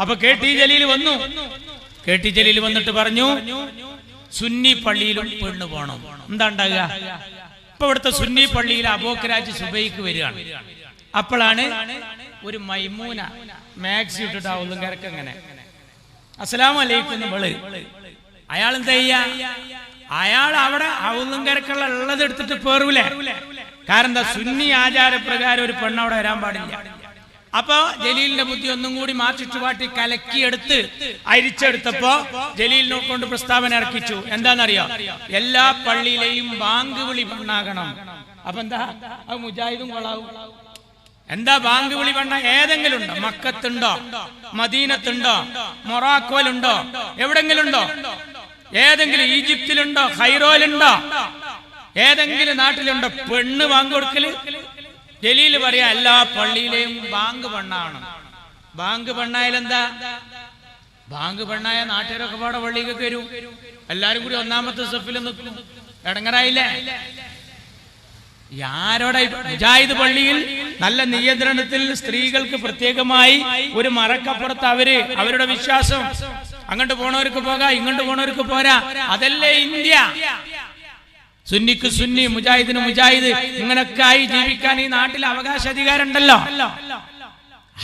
അപ്പൊ കെ.ടി. ജലീൽ വന്നു. കെ.ടി. ജലീൽ വന്നിട്ട് പറഞ്ഞു, സുന്നി പള്ളിയിലും പെണ്ണ് പോണം. എന്താ ഉണ്ടാകുക? ഇപ്പൊ ഇവിടുത്തെ സുന്നി പള്ളിയിൽ അബൂബക്കർ സുബൈക്ക് വരികയാണ്. അപ്പോഴാണ് ഒരു മൈമൂന മാക്സി ഇട്ടിട്ട് അവളും കിടക്കങ്ങനെ അസ്സലാമു അലൈക്കും വിള്. അയാൾ എന്താ ചെയ്യാ? അയാൾ അവിടെ അവളും കിടക്കുള്ള ഉള്ളത് എടുത്തിട്ട് പേറൂലേ? കാരണം എന്താ? സുന്നി ആചാരപ്രകാരം ഒരു പെണ്ണ് അവിടെ വരാൻ പാടില്ല. അപ്പൊ ജലീലിന്റെ ബുദ്ധി ഒന്നും കൂടി മാറ്റിച്ചുപാട്ടി കലക്കിയെടുത്ത് അരിച്ചെടുത്തപ്പോ ജലീലിനെ കൊണ്ട് പ്രസ്താവന ഇറക്കിച്ചു. എന്താണെന്നറിയോ? എല്ലാ പള്ളിയിലെയും ബാങ്ക് വിളി പെണ്ണാകണം. അപ്പൊ എന്താ? അത് മുജാഹിദും കൊള്ളാവും. എന്താ ബാങ്ക് വിളി പെണ്ണ? ഏതെങ്കിലും ഉണ്ടോ? മക്കത്തുണ്ടോ? മദീനത്തുണ്ടോ? മൊറാക്കോയിലുണ്ടോ? എവിടെങ്കിലും ഉണ്ടോ? ഏതെങ്കിലും ഈജിപ്തിലുണ്ടോ? ഖൈറോയിലുണ്ടോ? ഏതെങ്കിലും നാട്ടിലുണ്ടോ പെണ്ണ് ബാങ്ക് കൊടുക്കല്? ജലീൽ പറയാ എല്ലാ പള്ളിയിലെയും ബാങ്ക് പെണ്ണാണ്. ബാങ്ക് പെണ്ണായാലെന്താ? ബാങ്ക് പെണ്ണായ നാട്ടുകാരൊക്കെ പാടെ പള്ളിക്കൊക്കെ വരും. എല്ലാരും കൂടി ഒന്നാമത്തെ സഫിൽ നിൽക്കും. ഇടങ്ങറായില്ലേ? ആരോടെ? മുജാഹിദ് പള്ളിയിൽ നല്ല നിയന്ത്രണത്തിൽ സ്ത്രീകൾക്ക് പ്രത്യേകമായി ഒരു മറക്കപ്പുറത്ത് അവരുടെ വിശ്വാസം. അങ്ങോട്ട് പോണവർക്ക് പോകാം, ഇങ്ങോട്ട് പോണവർക്ക് പോരാ. അതല്ലേ ഇന്ത്യ. സുന്നിക്ക് സുന്നി, മുജാഹിദിന് മുജാഹിദ്, ഇങ്ങനൊക്കെ ആയി ജീവിക്കാൻ ഈ നാട്ടിൽ അവകാശാധികാരം ഉണ്ടല്ലോ.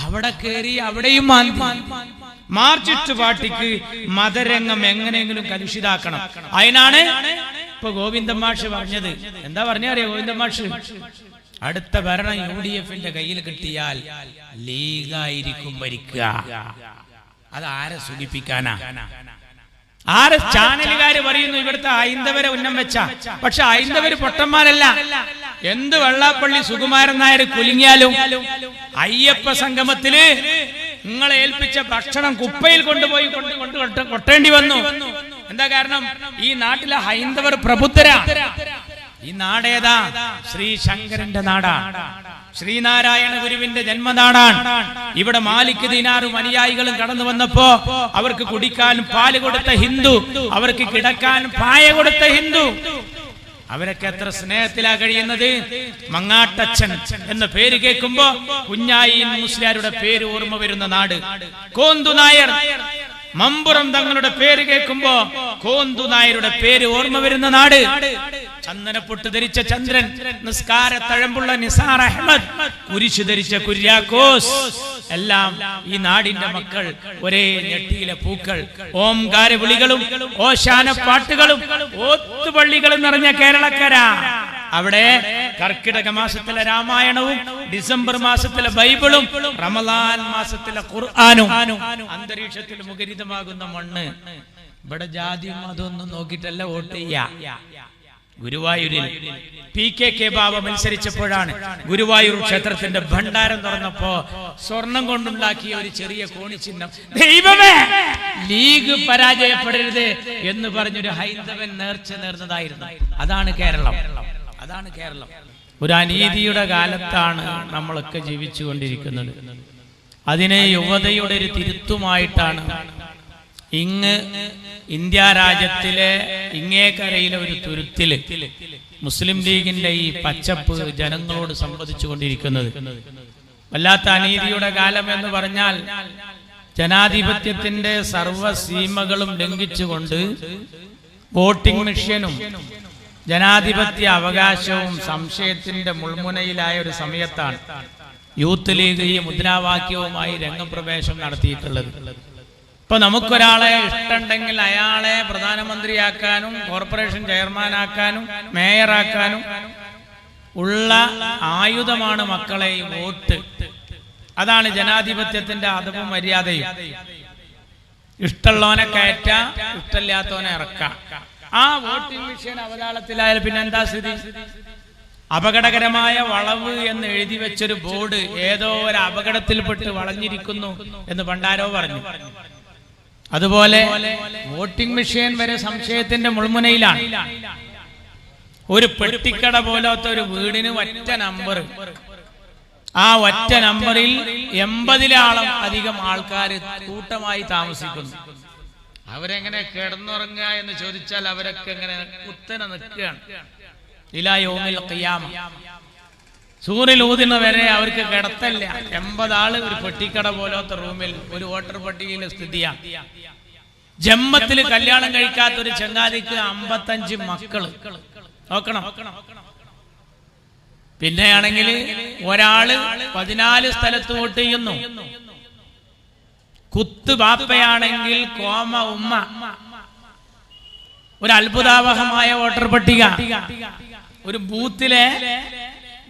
അവിടെ കയറി അവിടെയും മാർച്ചിട്ട് പാട്ടിക്ക് മതരംഗം എങ്ങനെയെങ്കിലും കലുഷിതാക്കണം. അതിനാണ് ഇപ്പൊ ഗോവിന്ദൻ മാഷ് പറഞ്ഞത്. എന്താ പറഞ്ഞറിയോ ഗോവിന്ദൻ മാഷ്? അടുത്ത ഭരണം UDF-ന്റെ കയ്യിൽ കിട്ടിയാൽ ലീഗായിരിക്കും ഭരിക്കുക. അത് ആരെ സൂചിപ്പിക്കാനാ? ആരെ? ചാനലുകാര് പറയുന്നു ഇവിടുത്തെ ഹൈന്ദവരെ ഉന്നം വെച്ച. പക്ഷെ ഹൈന്ദവര് പൊട്ടന്മാരല്ല. എന്ത് വെള്ളാപ്പള്ളി സുകുമാരൻ നായർ കുലുങ്ങിയാലും അയ്യപ്പ സംഗമത്തില് നിങ്ങളെ ഏൽപ്പിച്ച ഭക്ഷണം കുപ്പയിൽ കൊണ്ടുപോയി കൊട്ടേണ്ടി വന്നു. എന്താ കാരണം? ഈ നാട്ടിലെ ഹൈന്ദവർ പ്രബുദ്ധരാ. ഈ നാടേതാ? ശ്രീ ശങ്കരന്റെ നാടാണ്. ശ്രീനാരായണ ഗുരുവിന്റെ ജന്മനാടാണ്. ഇവിടെ മാലിക് ദീനാറും അനുയായികളും കടന്നു വന്നപ്പോ അവർക്ക് കുടിക്കാൻ പാല് കൊടുത്ത ഹിന്ദു, അവർക്ക് കിടക്കാൻ പായ കൊടുത്ത ഹിന്ദു. അവരൊക്കെ എത്ര സ്നേഹത്തിലാ കഴിയുന്നത്. മങ്ങാട്ടച്ചൻ എന്ന പേര് കേൾക്കുമ്പോ കുഞ്ഞായി മുസ്ലിയാരുടെ പേര് ഓർമ്മ വരുന്ന നാട്. കോന്തു നായർ, മമ്പുറം തങ്ങളുടെ പേര് കേൾക്കുമ്പോ കോന്തു നായരുടെ പേര് ഓർമ്മ വരുന്ന നാട്. ചന്ദനപ്പൊട്ട് ധരിച്ച ചന്ദ്രൻ, നിസ്കാര തഴമ്പുള്ള നിസാർ അഹമ്മദ്, കുരിശു ധരിച്ച കുര്യാക്കോസ്, എല്ലാം ഈ നാടിന്റെ മക്കൾ. ഒരേ ഞെട്ടിയിലെ പൂക്കൾ. ഓംകാര വിളികളും ഓശാന പാട്ടുകളും ഓത്തുപള്ളികളും നിറഞ്ഞ കേരളക്കര. അവിടെ കർക്കിടക മാസത്തിലെ രാമായണവും ഡിസംബർ മാസത്തിലെ ബൈബിളും റമദാൻ മാസത്തിലെ ഖുർആനും അന്തരീക്ഷത്തിൽ മുഖരിതമാകുന്ന മണ്ണ്. ഇവിടെ ജാതിയും അതൊന്നും നോക്കിയിട്ടല്ല വോട്ട് ചെയ്യാ. ഗുരുവായൂരിൽ PKK ബാബ മത്സരിച്ചപ്പോഴാണ് ഗുരുവായൂർ ക്ഷേത്രത്തിന്റെ ഭണ്ഡാരം തുറന്നപ്പോ സ്വർണം കൊണ്ടുണ്ടാക്കിയ ഒരു ചെറിയ കോണിച്ചിഹ്നം, ദൈവമേ ലീഗ് പരാജയപ്പെടരുത് എന്ന് പറഞ്ഞൊരു ഹൈന്ദവൻ നേർന്നതായിരുന്നു. അതാണ് കേരളം. അതാണ് കേരളം. ഒരു അനീതിയുടെ കാലത്താണ് നമ്മളൊക്കെ ജീവിച്ചു കൊണ്ടിരിക്കുന്നത്. അതിനെ യുവതയുടെ ഒരു തിരുത്തുമായിട്ടാണ് ഇങ്ങ് ഇന്ത്യ രാജ്യത്തിലെ ഇങ്ങേക്കരയിലെ ഒരു തുരുത്തില് മുസ്ലിം ലീഗിന്റെ ഈ പച്ചപ്പ് ജനങ്ങളോട് സംവദിച്ചു കൊണ്ടിരിക്കുന്നത്. വല്ലാത്ത അനീതിയുടെ കാലം എന്ന് പറഞ്ഞാൽ ജനാധിപത്യത്തിന്റെ സർവ്വസീമകളും ലംഘിച്ചുകൊണ്ട് വോട്ടിംഗ് മെഷീനും ജനാധിപത്യ അവകാശവും സംശയത്തിന്റെ മുൾമുനയിലായ ഒരു സമയത്താണ് യൂത്ത് ലീഗ് ഈ മുദ്രാവാക്യവുമായി രംഗപ്രവേശം നടത്തിയിട്ടുള്ളത്. ഇപ്പൊ നമുക്കൊരാളെ ഇഷ്ടമുണ്ടെങ്കിൽ അയാളെ പ്രധാനമന്ത്രിയാക്കാനും കോർപ്പറേഷൻ ചെയർമാനാക്കാനും മേയറാക്കാനും ഉള്ള ആയുധമാണ് മക്കളെ ഈ വോട്ട്. അതാണ് ജനാധിപത്യത്തിന്റെ അതവും മര്യാദയും. ഇഷ്ടമുള്ളവനെ കയറ്റാം, ഇഷ്ടമില്ലാത്തവനെ ഇറക്കാം. ആ വോട്ടിംഗ് മെഷീൻ അവതാളത്തിലായാലും പിന്നെ എന്താ സ്ഥിതി? അപകടകരമായ വളവ് എന്ന് എഴുതി വെച്ചൊരു ബോർഡ് ഏതോ ഒരു അപകടത്തിൽപ്പെട്ട് വളഞ്ഞിരിക്കുന്നു എന്ന് പണ്ടാരോ പറഞ്ഞു. അതുപോലെ വോട്ടിംഗ് മെഷീൻ വരെ സംശയത്തിന്റെ മുൾമുനയിലാണ്. ഒരു പെട്ടിക്കട പോലത്തെ ഒരു വീടിന് ഒറ്റ നമ്പർ. ആ ഒറ്റ നമ്പറിൽ 80 അധികം ആൾക്കാർ കൂട്ടമായി താമസിക്കുന്നു. അവരെങ്ങനെ കിടന്നുറങ്ങുക എന്ന് ചോദിച്ചാൽ അവരൊക്കെ എങ്ങനെ കുത്തനെ നിൽക്കുകയാണ്. ഇലാ യൗമിൽ ഖിയാമ. സൂറിൽ ഊതുന്ന വരെ അവർക്ക് കിടത്തല്ല. 80 ആള് ഒരു പെട്ടിക്കട പോലത്തെ റൂമിൽ ഒരു വോട്ടർ പട്ടികയിലെ സ്ഥിതിയാണ്. ജമ്മത്തിൽ കല്യാണം കഴിക്കാത്ത ഒരു ചങ്ങാതിക്ക് 55 മക്കള്. നോക്കണം. പിന്നെയാണെങ്കിൽ ഒരാള് 14 സ്ഥലത്ത് വോട്ട് ചെയ്യുന്നു. കുത്ത് ബാപ്പയാണെങ്കിൽ കോമ ഉമ്മ. ഒരു അത്ഭുതാവഹമായ വോട്ടർ പട്ടിക. ഒരു ബൂത്തിലെ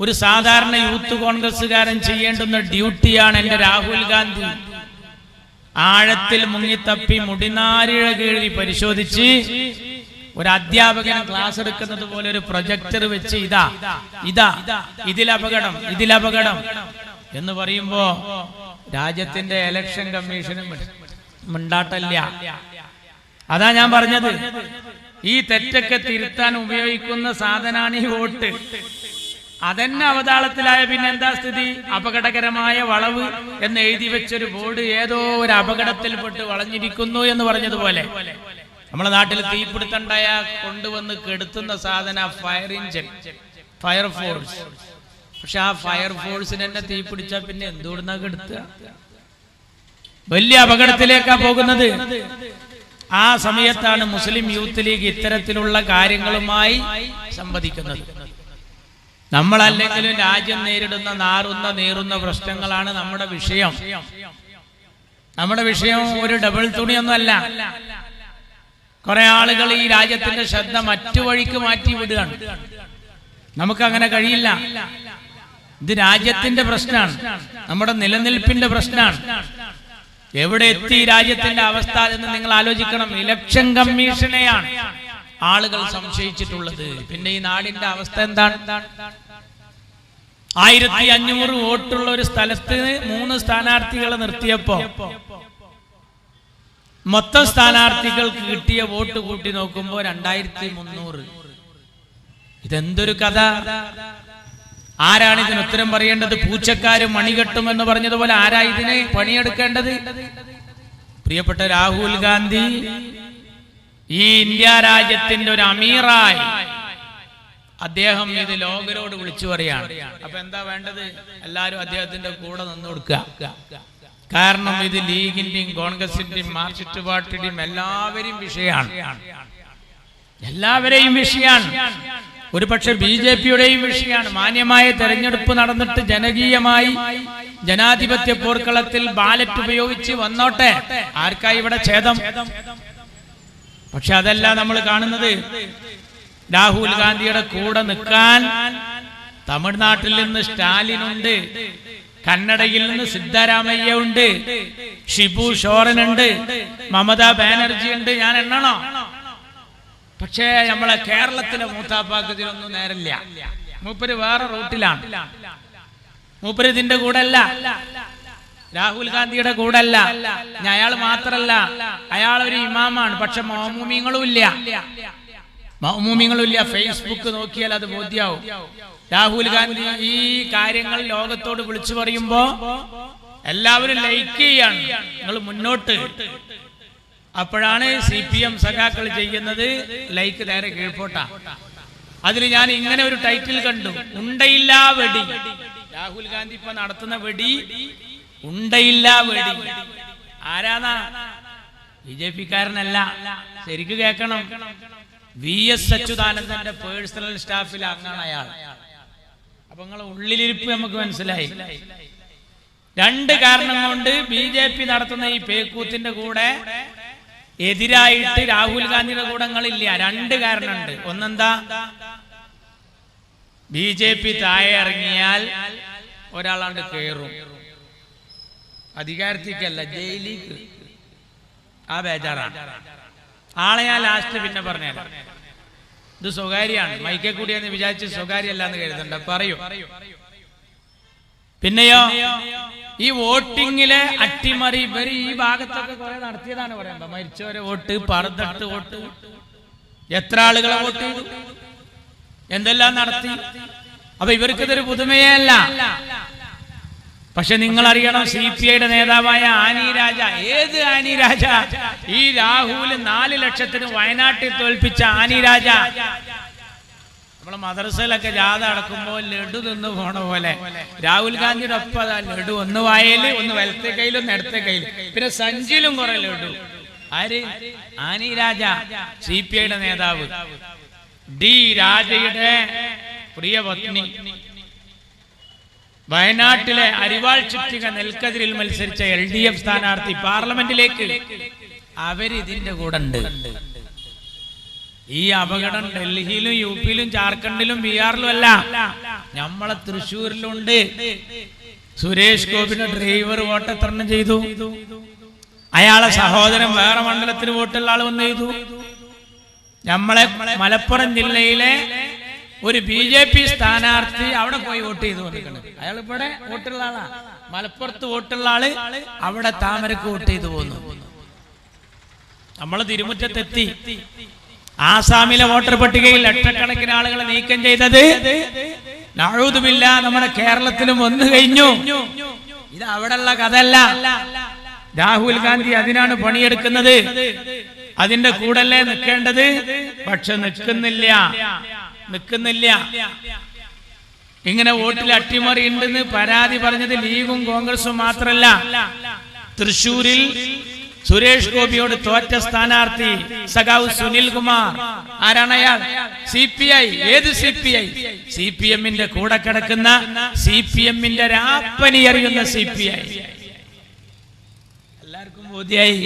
ഒരു സാധാരണ യൂത്ത് കോൺഗ്രസ്സുകാരൻ ചെയ്യേണ്ടുന്ന ഡ്യൂട്ടിയാണ് എന്റെ രാഹുൽ ഗാന്ധി. ആഴത്തിൽ മുങ്ങിത്തപ്പി മുടിനാരിഴ കീഴി പരിശോധിച്ച് ഒരു അധ്യാപകൻ ക്ലാസ് എടുക്കുന്നത് പോലെ ഒരു പ്രൊജക്ടർ വെച്ച് ഇതിലപകടം എന്ന് പറയുമ്പോ രാജ്യത്തിന്റെ ഇലക്ഷൻ കമ്മീഷനും മിണ്ടാട്ടല്ല. അതാ ഞാൻ പറഞ്ഞത്, ഈ തെറ്റൊക്കെ തിരുത്താൻ ഉപയോഗിക്കുന്ന സാധനാണ് ഈ വോട്ട്. അതെന്നെ അവതാളത്തിലായ പിന്നെ എന്താ സ്ഥിതി? അപകടകരമായ വളവ് എന്ന് എഴുതി വെച്ചൊരു ബോർഡ് ഏതോ ഒരു അപകടത്തിൽപ്പെട്ട് വളഞ്ഞിരിക്കുന്നു എന്ന് പറഞ്ഞതുപോലെ നമ്മുടെ നാട്ടിൽ തീപിടുത്തണ്ടായ കൊണ്ടുവന്ന് കെടുത്തുന്ന സാധന ഫയർ എഞ്ചിൻ, ഫയർഫോഴ്സ്. പക്ഷെ ആ ഫയർഫോഴ്സിന് തന്നെ തീ പിടിച്ചാൽ പിന്നെ എന്തുകൊണ്ടാ കെടുത്തുക? വലിയ അപകടത്തിലേക്കാ പോകുന്നത്. ആ സമയത്താണ് മുസ്ലിം യൂത്ത് ലീഗ് ഇത്തരത്തിലുള്ള കാര്യങ്ങളുമായി സംവദിക്കുന്നത്. നമ്മളല്ലെങ്കിലും രാജ്യം നേരിടുന്ന നീറുന്ന പ്രശ്നങ്ങളാണ് നമ്മുടെ വിഷയം. നമ്മുടെ വിഷയം ഒരു ഡബിൾ തുണിയൊന്നുമല്ല. കുറെ ആളുകൾ ഈ രാജ്യത്തിന്റെ ശ്രദ്ധ മറ്റു വഴിക്ക് മാറ്റി വിടുകയാണ്. നമുക്കങ്ങനെ കഴിയില്ല. ഇത് രാജ്യത്തിന്റെ പ്രശ്നമാണ്, നമ്മുടെ നിലനിൽപ്പിന്റെ പ്രശ്നമാണ്. എവിടെ എത്തി രാജ്യത്തിന്റെ അവസ്ഥ എന്ന് നിങ്ങൾ ആലോചിക്കണം. ഇലക്ഷൻ കമ്മീഷനെയാണ് ആളുകൾ സംശയിച്ചിട്ടുള്ളത്. പിന്നെ ഈ നാടിന്റെ അവസ്ഥ എന്താണ്? 1500 വോട്ടുള്ള ഒരു സ്ഥലത്ത് 3 സ്ഥാനാർത്ഥികളെ നിർത്തിയപ്പോ മൊത്തം സ്ഥാനാർത്ഥികൾക്ക് കിട്ടിയ വോട്ട് കൂട്ടി നോക്കുമ്പോ 2300. ഇതെന്തൊരു കഥ! ആരാണ് ഇതിന് ഉത്തരം പറയേണ്ടത്? പൂച്ചക്കാരും മണികെട്ടുമെന്ന് പറഞ്ഞതുപോലെ ആരാ ഇതിന് പണിയെടുക്കേണ്ടത്? പ്രിയപ്പെട്ട രാഹുൽ ഗാന്ധി ഈ ഇന്ത്യ രാജ്യത്തിന്റെ ഒരു അമീറായി അദ്ദേഹം ഇത് ലോകരോട് വിളിച്ചു പറയാണ്. അപ്പൊ എന്താ വേണ്ടത്? എല്ലാരും അദ്ദേഹത്തിന്റെ കൂടെ നിന്ന് കൊടുക്കുക. കാരണം ഇത് ലീഗിന്റെയും കോൺഗ്രസിന്റെയും മാർക്സിസ്റ്റ് പാർട്ടിയുടെയും എല്ലാവരെയും വിഷയമാണ്. ഒരു പക്ഷെ BJP-യുടെയും വിഷയമാണ്. മാന്യമായ തെരഞ്ഞെടുപ്പ് നടന്നിട്ട് ജനകീയമായി ജനാധിപത്യ പോർക്കളത്തിൽ ബാലറ്റ് ഉപയോഗിച്ച് വന്നോട്ടെ, ആർക്കായി ഇവിടെ ഛേദം? പക്ഷെ അതല്ല നമ്മൾ കാണുന്നത്. രാഹുൽ ഗാന്ധിയുടെ കൂടെ നിൽക്കാൻ തമിഴ്നാട്ടിൽ നിന്ന് സ്റ്റാലിനുണ്ട്, കന്നഡയിൽ നിന്ന് സിദ്ധരാമയ്യ ഉണ്ട്, ഷിബു സോറനുണ്ട്, മമതാ ബാനർജി ഉണ്ട്. ഞാൻ എണ്ണണോ? പക്ഷേ നമ്മളെ കേരളത്തിലെ മൂത്താപ്പാക്ക് ഇതിലൊന്നും നേരില്ല. മൂപ്പര് വേറെ റൂട്ടിലാണ്. മൂപ്പര് ഇതിന്റെ കൂടെ അല്ല, രാഹുൽ ഗാന്ധിയുടെ കൂടെ അല്ല. അയാൾ മാത്രല്ല, അയാൾ ഒരു ഇമാമാണ്. പക്ഷെ മൗമൂമിങ്ങളും ഇല്ല. ഫേസ്ബുക്ക് നോക്കിയാൽ അത് ബോധ്യാവും. രാഹുൽ ഗാന്ധി ഈ കാര്യങ്ങൾ ലോകത്തോട് വിളിച്ചു പറയുമ്പോ എല്ലാവരും ലൈക്ക് ചെയ്യാണ്, നിങ്ങൾ മുന്നോട്ട്. അപ്പോഴാണ് CPM സഖാക്കൾ ചെയ്യുന്നത് ലൈക്ക് നേരെ കീഴ്പോട്ടാ. അതിൽ ഞാൻ ഇങ്ങനെ ഒരു ടൈറ്റിൽ കണ്ടു, ഉണ്ടയില്ല വെടി. രാഹുൽ ഗാന്ധി ഇപ്പൊ നടത്തുന്ന വെടി ഉണ്ടയില്ല വെടി. ആരാന്നാ? BJP-കാരനല്ല. ശരിക്ക് കേൾക്കണം. VS അച്യുതാനന്ദന്റെ പേഴ്സണൽ സ്റ്റാഫിൽ അംഗമാണ് അയാൾ. അപ്പൊ നിങ്ങളെ ഉള്ളിലിരിപ്പ് നമുക്ക് മനസ്സിലായി. 2 കാരണം കൊണ്ട് BJP നടത്തുന്ന ഈ പേക്കൂത്തിന്റെ കൂടെ എതിരായിട്ട് രാഹുൽ ഗാന്ധിയുടെ കൂടങ്ങളില്ല. 2 കാരണമുണ്ട്. ഒന്നെന്താ? BJP താഴെ ഇറങ്ങിയാൽ ഒരാളാണ്ട് കയറും. അധികാരത്തിക്കല്ല, ജയിലിക്ക്. ആ ബേജാറാണ്. ആളെ ഞാൻ ലാസ്റ്റ് പിന്നെ പറഞ്ഞുതരാം. ഇത് സ്വകാര്യാണ്, മൈക്കെ കൂടിയെന്ന് വിചാരിച്ച് സ്വകാര്യല്ല എന്ന് കരുതണ്ട, പറയൂ. പിന്നെയോ ഈ വോട്ടിങ്ങിലെ അട്ടിമറി ഇവര് ഈ ഭാഗത്തൊക്കെ കുറെ നടത്തിയതാണ് പറയുമ്പോ. മരിച്ചവരെ വോട്ട്, പറന്നിട്ട് വോട്ട്, എത്ര ആളുകളെ വോട്ട് ചെയ്തു, എന്തെല്ലാം നടത്തി. അപ്പൊ ഇവർക്കിതൊരു പുതുമയേ അല്ല. പക്ഷെ നിങ്ങൾ അറിയണം, CPI-യുടെ നേതാവായ ആനി രാജ. ഏത് ആനി രാജ? ഈ രാഹുൽ 4 ലക്ഷത്തിന് വയനാട്ടിൽ തോൽപ്പിച്ച ആനി രാജ. നമ്മളെ മദ്രസയിലൊക്കെ ജാഥ നടക്കുമ്പോൾ ലഡു തിന്നു പോണ പോലെ രാഹുൽ ഗാന്ധിയുടെ ഒപ്പം അതാ ലഡു, ഒന്ന് വായയില്, ഒന്ന് വലത്തെ കയ്യിലും ഒന്ന് ഇടത്തെ കയ്യിൽ, പിന്നെ സഞ്ചിയിലും കുറെ ലഡു. ആര്? ആനി രാജ, CPI നേതാവ്. ഡി രാജയുടെ പ്രിയ പത്നി, വയനാട്ടിലെ അരിവാൾ ചുറ്റിക നെൽക്കതിരിൽ മത്സരിച്ച LDF സ്ഥാനാർത്ഥി പാർലമെന്റിലേക്ക് അവരിതിന്റെ കൂടെ ഉണ്ട്. ഈ അപകടം ഡൽഹിയിലും UPയിലും ജാർഖണ്ഡിലും ബീഹാറിലും അല്ല, നമ്മളെ തൃശ്ശൂരിലുണ്ട്. സുരേഷ് ഗോപിയുടെ ഡ്രൈവർ വോട്ടെത്രണ്ണം ചെയ്തു? അയാളെ സഹോദരൻ വേറെ മണ്ഡലത്തിന് വോട്ടുള്ള ആൾ വന്ന് ചെയ്തു. നമ്മളെ മലപ്പുറം ജില്ലയിലെ ഒരു BJP സ്ഥാനാർത്ഥി അവിടെ പോയി വോട്ട് ചെയ്തു കൊടുക്കണം. അയാൾ ഇവിടെ വോട്ടുള്ള ആളാ, മലപ്പുറത്ത് വോട്ടുള്ള ആള് അവിടെ താമരക്ക് വോട്ട് ചെയ്തു പോന്നു. നമ്മള് തിരുമുറ്റത്തെത്തി. ആസാമിലെ വോട്ടർ പട്ടികയിൽ ലക്ഷക്കണക്കിന് ആളുകളെ നീക്കം ചെയ്തത് നഅൂദുബില്ല നമ്മുടെ കേരളത്തിലും വന്നു കഴിഞ്ഞു. ഇത് അവിടെയുള്ള കഥയല്ല. രാഹുൽ ഗാന്ധി അതിനാണ് പണിയെടുക്കുന്നത്. അതിന്റെ കൂടല്ലേ നിൽക്കേണ്ടത്. പക്ഷെ നിൽക്കുന്നില്ല. ഇങ്ങനെ വോട്ടിൽ അട്ടിമറി ഉണ്ടെന്ന് പരാതി പറഞ്ഞത് ലീഗും കോൺഗ്രസും മാത്രമല്ല. തൃശ്ശൂരിൽ സുരേഷ് ഗോപിയോട് തോറ്റ സ്ഥാനാർത്ഥി സഖാവ് സുനിൽ കുമാർ, ആരാണ് അയാൾ? CPI. ഏത് CPI? CPM-ന്റെ കൂടെ കിടക്കുന്ന, CPM-ന്റെ രാപ്പനി അറിയുന്ന CPI. എല്ലാവർക്കും ബോധ്യായി.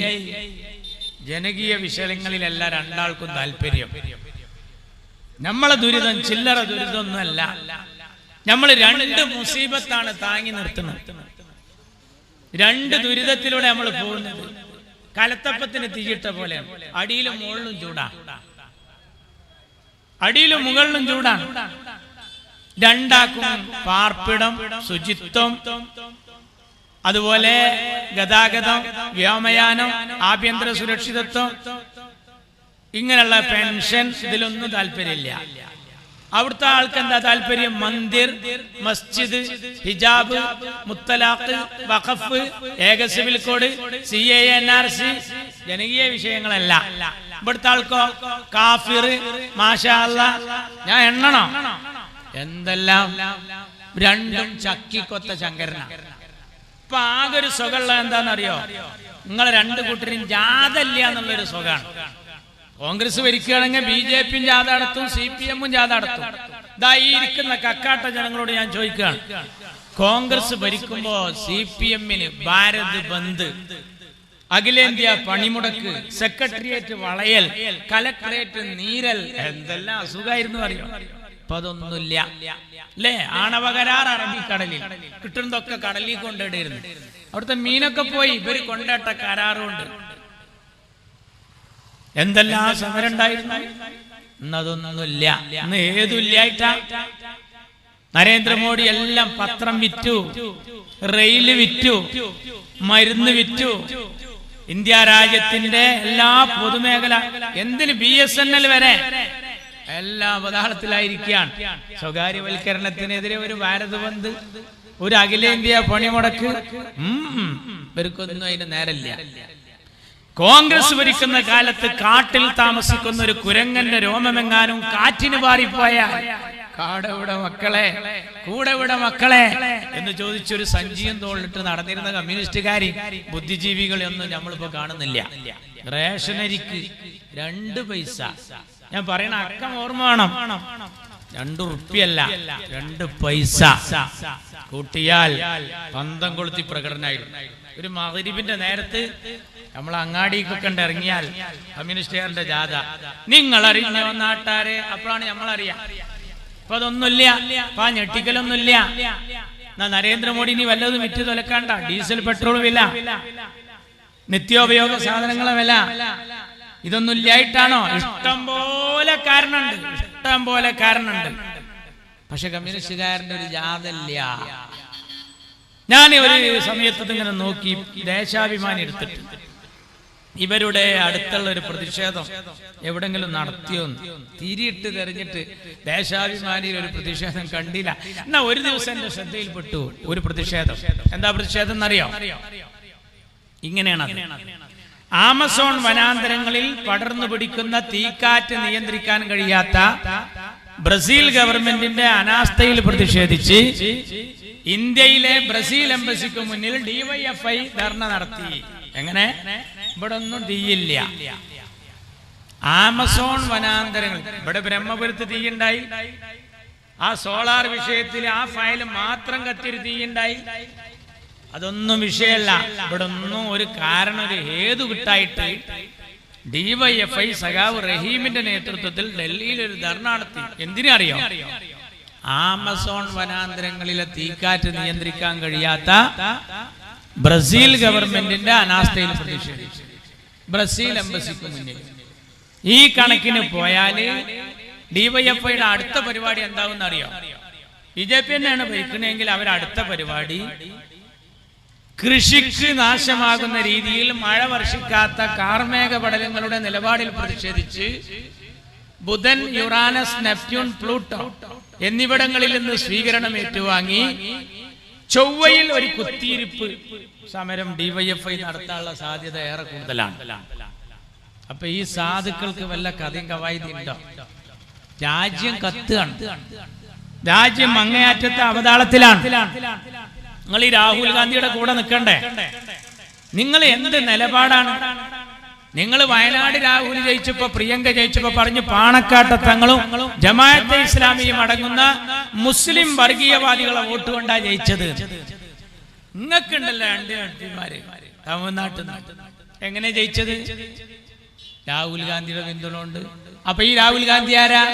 ജനകീയ വിഷയങ്ങളിലല്ല രണ്ടാൾക്കും താല്പര്യം. നമ്മളെ ദുരിതം ചില്ലറ ദുരിതമൊന്നുമല്ല. നമ്മൾ രണ്ട് മുസീബത്താണ് താങ്ങി നിർത്തുന്നത്. രണ്ട് ദുരിതത്തിലൂടെ നമ്മൾ പോകുന്നത്. കലത്തപ്പത്തിന് തീയിട്ട പോലെ അടിയിലും മുകളിലും ചൂടാ, അടിയിലും മുകളിലും ചൂടാണ്. രണ്ടാക്കും പാർപ്പിടം, ശുചിത്വം, അതുപോലെ ഗതാഗതം, വ്യോമയാനം, ആഭ്യന്തര സുരക്ഷിതത്വം, ഇങ്ങനെയുള്ള പെൻഷൻ, ഇതിലൊന്നും താല്പര്യമില്ല. അവിടുത്തെ ആൾക്ക് എന്താ താല്പര്യം? മന്ദിർ, മസ്ജിദ്, ഹിജാബ്, മുത്തലാഖ്, വഖഫ്, ഏക സിവിൽ കോഡ്, CAA, NRC, ജനകീയ വിഷയങ്ങളല്ല. ഇവിടുത്തെ ആൾക്കോ കാഫിർ, മാഷാ അല്ലാഹ്, ഞാൻ എണ്ണണം എന്തെല്ലാം. രണ്ടും ചക്കിക്കൊത്ത ശങ്കരനാ. ഇപ്പൊ ആകെ ഒരു സുഖമുള്ള എന്താണെന്നറിയോ? നിങ്ങൾ രണ്ടു കൂട്ടരും ജാഥല്ല എന്നുള്ളൊരു സുഖമാണ്. കോൺഗ്രസ് ഭരിക്കുകയാണെങ്കിൽ BJP-യും ജാഥ നടത്തും, CPM-ഉം ജാഥ നടത്തും. ഇതാ ഈ ഇരിക്കുന്ന കക്കാട്ട ജനങ്ങളോട് ഞാൻ ചോദിക്കുകയാണ്, കോൺഗ്രസ് ഭരിക്കുമ്പോ CPM-ന് ഭാരത് ബന്ദ്, അഖിലേന്ത്യാ പണിമുടക്ക്, സെക്രട്ടേറിയറ്റ് വളയൽ, കലക്ടറേറ്റ് നീരൽ, എന്തെല്ലാം അസുഖമായിരുന്നു അറിയോ? ഇപ്പൊ അതൊന്നുമില്ല അല്ലേ? ആണവ കരാർ അറബിക്കടലിൽ, കിട്ടുന്നതൊക്കെ കടലിൽ കൊണ്ടിടുന്നു. അവിടുത്തെ മീനൊക്കെ പോയി ഇവര് കൊണ്ടേട്ട കരാറുണ്ട്. എന്തെല്ലാം സമരം ഉണ്ടായിരുന്നു. ഇന്നതൊന്നുമില്ല. ഇന്ന് ഏതുമില്ലായിട്ടാ? നരേന്ദ്രമോദി എല്ലാം പത്രം വിറ്റു, റെയില് വിറ്റു, മരുന്ന് വിറ്റു. ഇന്ത്യ രാജ്യത്തിന്റെ എല്ലാ പൊതുമേഖല, എന്തിന് BSNL വരെ എല്ലാം അവതാളത്തിലായിരിക്കുകയാണ്. സ്വകാര്യവൽക്കരണത്തിനെതിരെ ഒരു ഭാരത് ബന്ദ്, ഒരു അഖിലേന്ത്യാ പണിമുടക്ക്, ഇവർക്കൊന്നും അതിന് നേരമില്ല. കോൺഗ്രസ് ഭരിക്കുന്ന കാലത്ത് കാട്ടിൽ താമസിക്കുന്ന ഒരു കുരങ്ങന്റെ രോമമെങ്ങാനും കാറ്റിന് പാറിപ്പോയാൽ കാടെവിടെ മക്കളെ, കൂടെവിടെ മക്കളെ എന്ന് ചോദിച്ചൊരു സഞ്ചിയും തോളിട്ട് നടന്നിരുന്ന കമ്മ്യൂണിസ്റ്റുകാരി ബുദ്ധിജീവികളെയൊന്നും നമ്മളിപ്പോ കാണുന്നില്ല. റേഷനരിക്ക് 2 പൈസ, ഞാൻ പറയണ അക്കം ഓർമ്മ വേണം, 2 റുപ്യല്ല 2 പൈസ കൂട്ടിയാൽ പന്തം കൊളുത്തി പ്രകടനമായിരുന്നു. ഒരു മഗ്‌രിബിന്റെ നേരത്ത് നമ്മൾ അങ്ങാടിക്കൊക്കെ ഇറങ്ങിയാൽ കമ്മ്യൂണിസ്റ്റുകാരന്റെ ജാഥ, നിങ്ങൾ അറിഞ്ഞോ നാട്ടാരെ, അപ്പോഴാണ് നമ്മളറിയാം. അപ്പൊ അതൊന്നുമില്ല, അപ്പൊ ഞെട്ടിക്കലൊന്നുമില്ല. എന്നാ നരേന്ദ്രമോദി ഇനി വല്ലതും വിറ്റ് തുലക്കാണ്ട. ഡീസൽ പെട്രോൾ വില, നിത്യോപയോഗ സാധനങ്ങളെ വില, ഇതൊന്നും ഇല്ലായിട്ടാണോ? ഇഷ്ടം പോലെ കാരണമുണ്ട്. പക്ഷെ കമ്മ്യൂണിസ്റ്റുകാരന്റെ ഒരു ജാഥ ഇല്ല. ഞാൻ ഒരു സമയത്ത് ഇങ്ങനെ നോക്കി, ദേശാഭിമാനി എടുത്തിട്ട് ഇവരുടെ അടുത്തുള്ള ഒരു പ്രതിഷേധം എവിടെങ്കിലും നടത്തിയോന്ന് തിരിയിട്ട് തെരഞ്ഞിട്ട് ദേശാഭിമാനിയിൽ ഒരു പ്രതിഷേധം കണ്ടില്ല. എന്നാ ഒരു ദിവസം എന്റെ ശ്രദ്ധയിൽപ്പെട്ടു ഒരു പ്രതിഷേധം. എന്താ പ്രതിഷേധം എന്നറിയോ? ഇങ്ങനെയാണ്: ആമസോൺ വനാന്തരങ്ങളിൽ പടർന്നു പിടിക്കുന്ന തീക്കാറ്റ് നിയന്ത്രിക്കാൻ കഴിയാത്ത ബ്രസീൽ ഗവൺമെന്റിന്റെ അനാസ്ഥയിൽ പ്രതിഷേധിച്ച് ഇന്ത്യയിലെ ബ്രസീൽ എംബസിക്ക് മുന്നിൽ ഡിവൈഎഫ്ഐ ധർണ നടത്തി. എങ്ങനെ? ഇവിടെ ഒന്നും തീയില്ല. ആമസോൺ വനാന്തരങ്ങൾ, ഇവിടെ ബ്രഹ്മപുരത്ത് തീയുണ്ടായി, ആ സോളാർ വിഷയത്തിൽ ആ ഫയൽ മാത്രം കത്തിയൊരു തീയുണ്ടായി. അതൊന്നും വിഷയമല്ല. ഇവിടെ ഒന്നും ഒരു കാരണം, ഒരു ഹേതു കിട്ടായിട്ട് ഡിവൈഎഫ്ഐ സഖാവ് റഹീമിന്റെ നേതൃത്വത്തിൽ ഡൽഹിയിൽ ഒരു ധർണ നടത്തി. എന്തിനറിയോ? ആമസോൺ വനാന്തരങ്ങളിലെ തീക്കാറ്റ് നിയന്ത്രിക്കാൻ കഴിയാത്ത ബ്രസീൽ ഗവൺമെന്റിന്റെ അനാസ്ഥയിൽ പ്രതിഷേധിച്ചു ബ്രസീൽ എംബസിക്ക് മുന്നിൽ. ഈ കണക്കിന് പോയാല് ഡിവൈഎഫ്ഐയുടെ അടുത്ത പരിപാടി എന്താവും അറിയോ? ബിജെപി തന്നെയാണ് ഭരിക്കണമെങ്കിൽ അവരടുത്ത പരിപാടി കൃഷിക്ക് നാശമാകുന്ന രീതിയിൽ മഴ വർഷിക്കാത്ത കാർമേഘ പടലങ്ങളുടെ നിലപാടിൽ പ്രതിഷേധിച്ച് ബുധൻ, യുറാനസ്, നെപ്റ്റ്യൂൺ, പ്ലൂട്ടോ എന്നിവിടങ്ങളിൽ നിന്ന് സ്വീകരണം ഏറ്റുവാങ്ങി ചൊവ്വയിൽ ഒരു കുത്തിയിരിപ്പ് സമരം ഡിവൈഎഫ്ഐ നടത്താനുള്ള സാധ്യത ഏറെ കൂടുതലാണ്. അപ്പൊ ഈ സാധുക്കൾക്ക് വല്ല കഥയും കവായതി ഉണ്ടോ? രാജ്യം കത്തുകയാണ്, രാജ്യം അങ്ങേയറ്റത്തെ അവതാളത്തിലാണ്. നിങ്ങൾ ഈ രാഹുൽ ഗാന്ധിയുടെ കൂടെ നിൽക്കണ്ടേ? നിങ്ങൾ എന്ത് നിലപാടാണ്? നിങ്ങൾ വയനാട് രാഹുൽ ജയിച്ചപ്പോ, പ്രിയങ്ക ജയിച്ചപ്പോ പറഞ്ഞു പാണക്കാട്ടെ തങ്ങളും ജമാഅത്തെ ഇസ്ലാമിയും അടങ്ങുന്ന മുസ്ലിം വർഗീയവാദികളെ വോട്ട് കൊണ്ടാ ജയിച്ചത്. നിങ്ങൾക്കുണ്ടല്ലോ രണ്ട് എംപിമാര് തമിഴ്നാട്ടിൽ നിന്ന്. എങ്ങനെ ജയിച്ചത്? രാഹുൽ ഗാന്ധിയുടെ പിന്തുണ ഉണ്ട്. അപ്പൊ ഈ രാഹുൽ ഗാന്ധി ആരാ?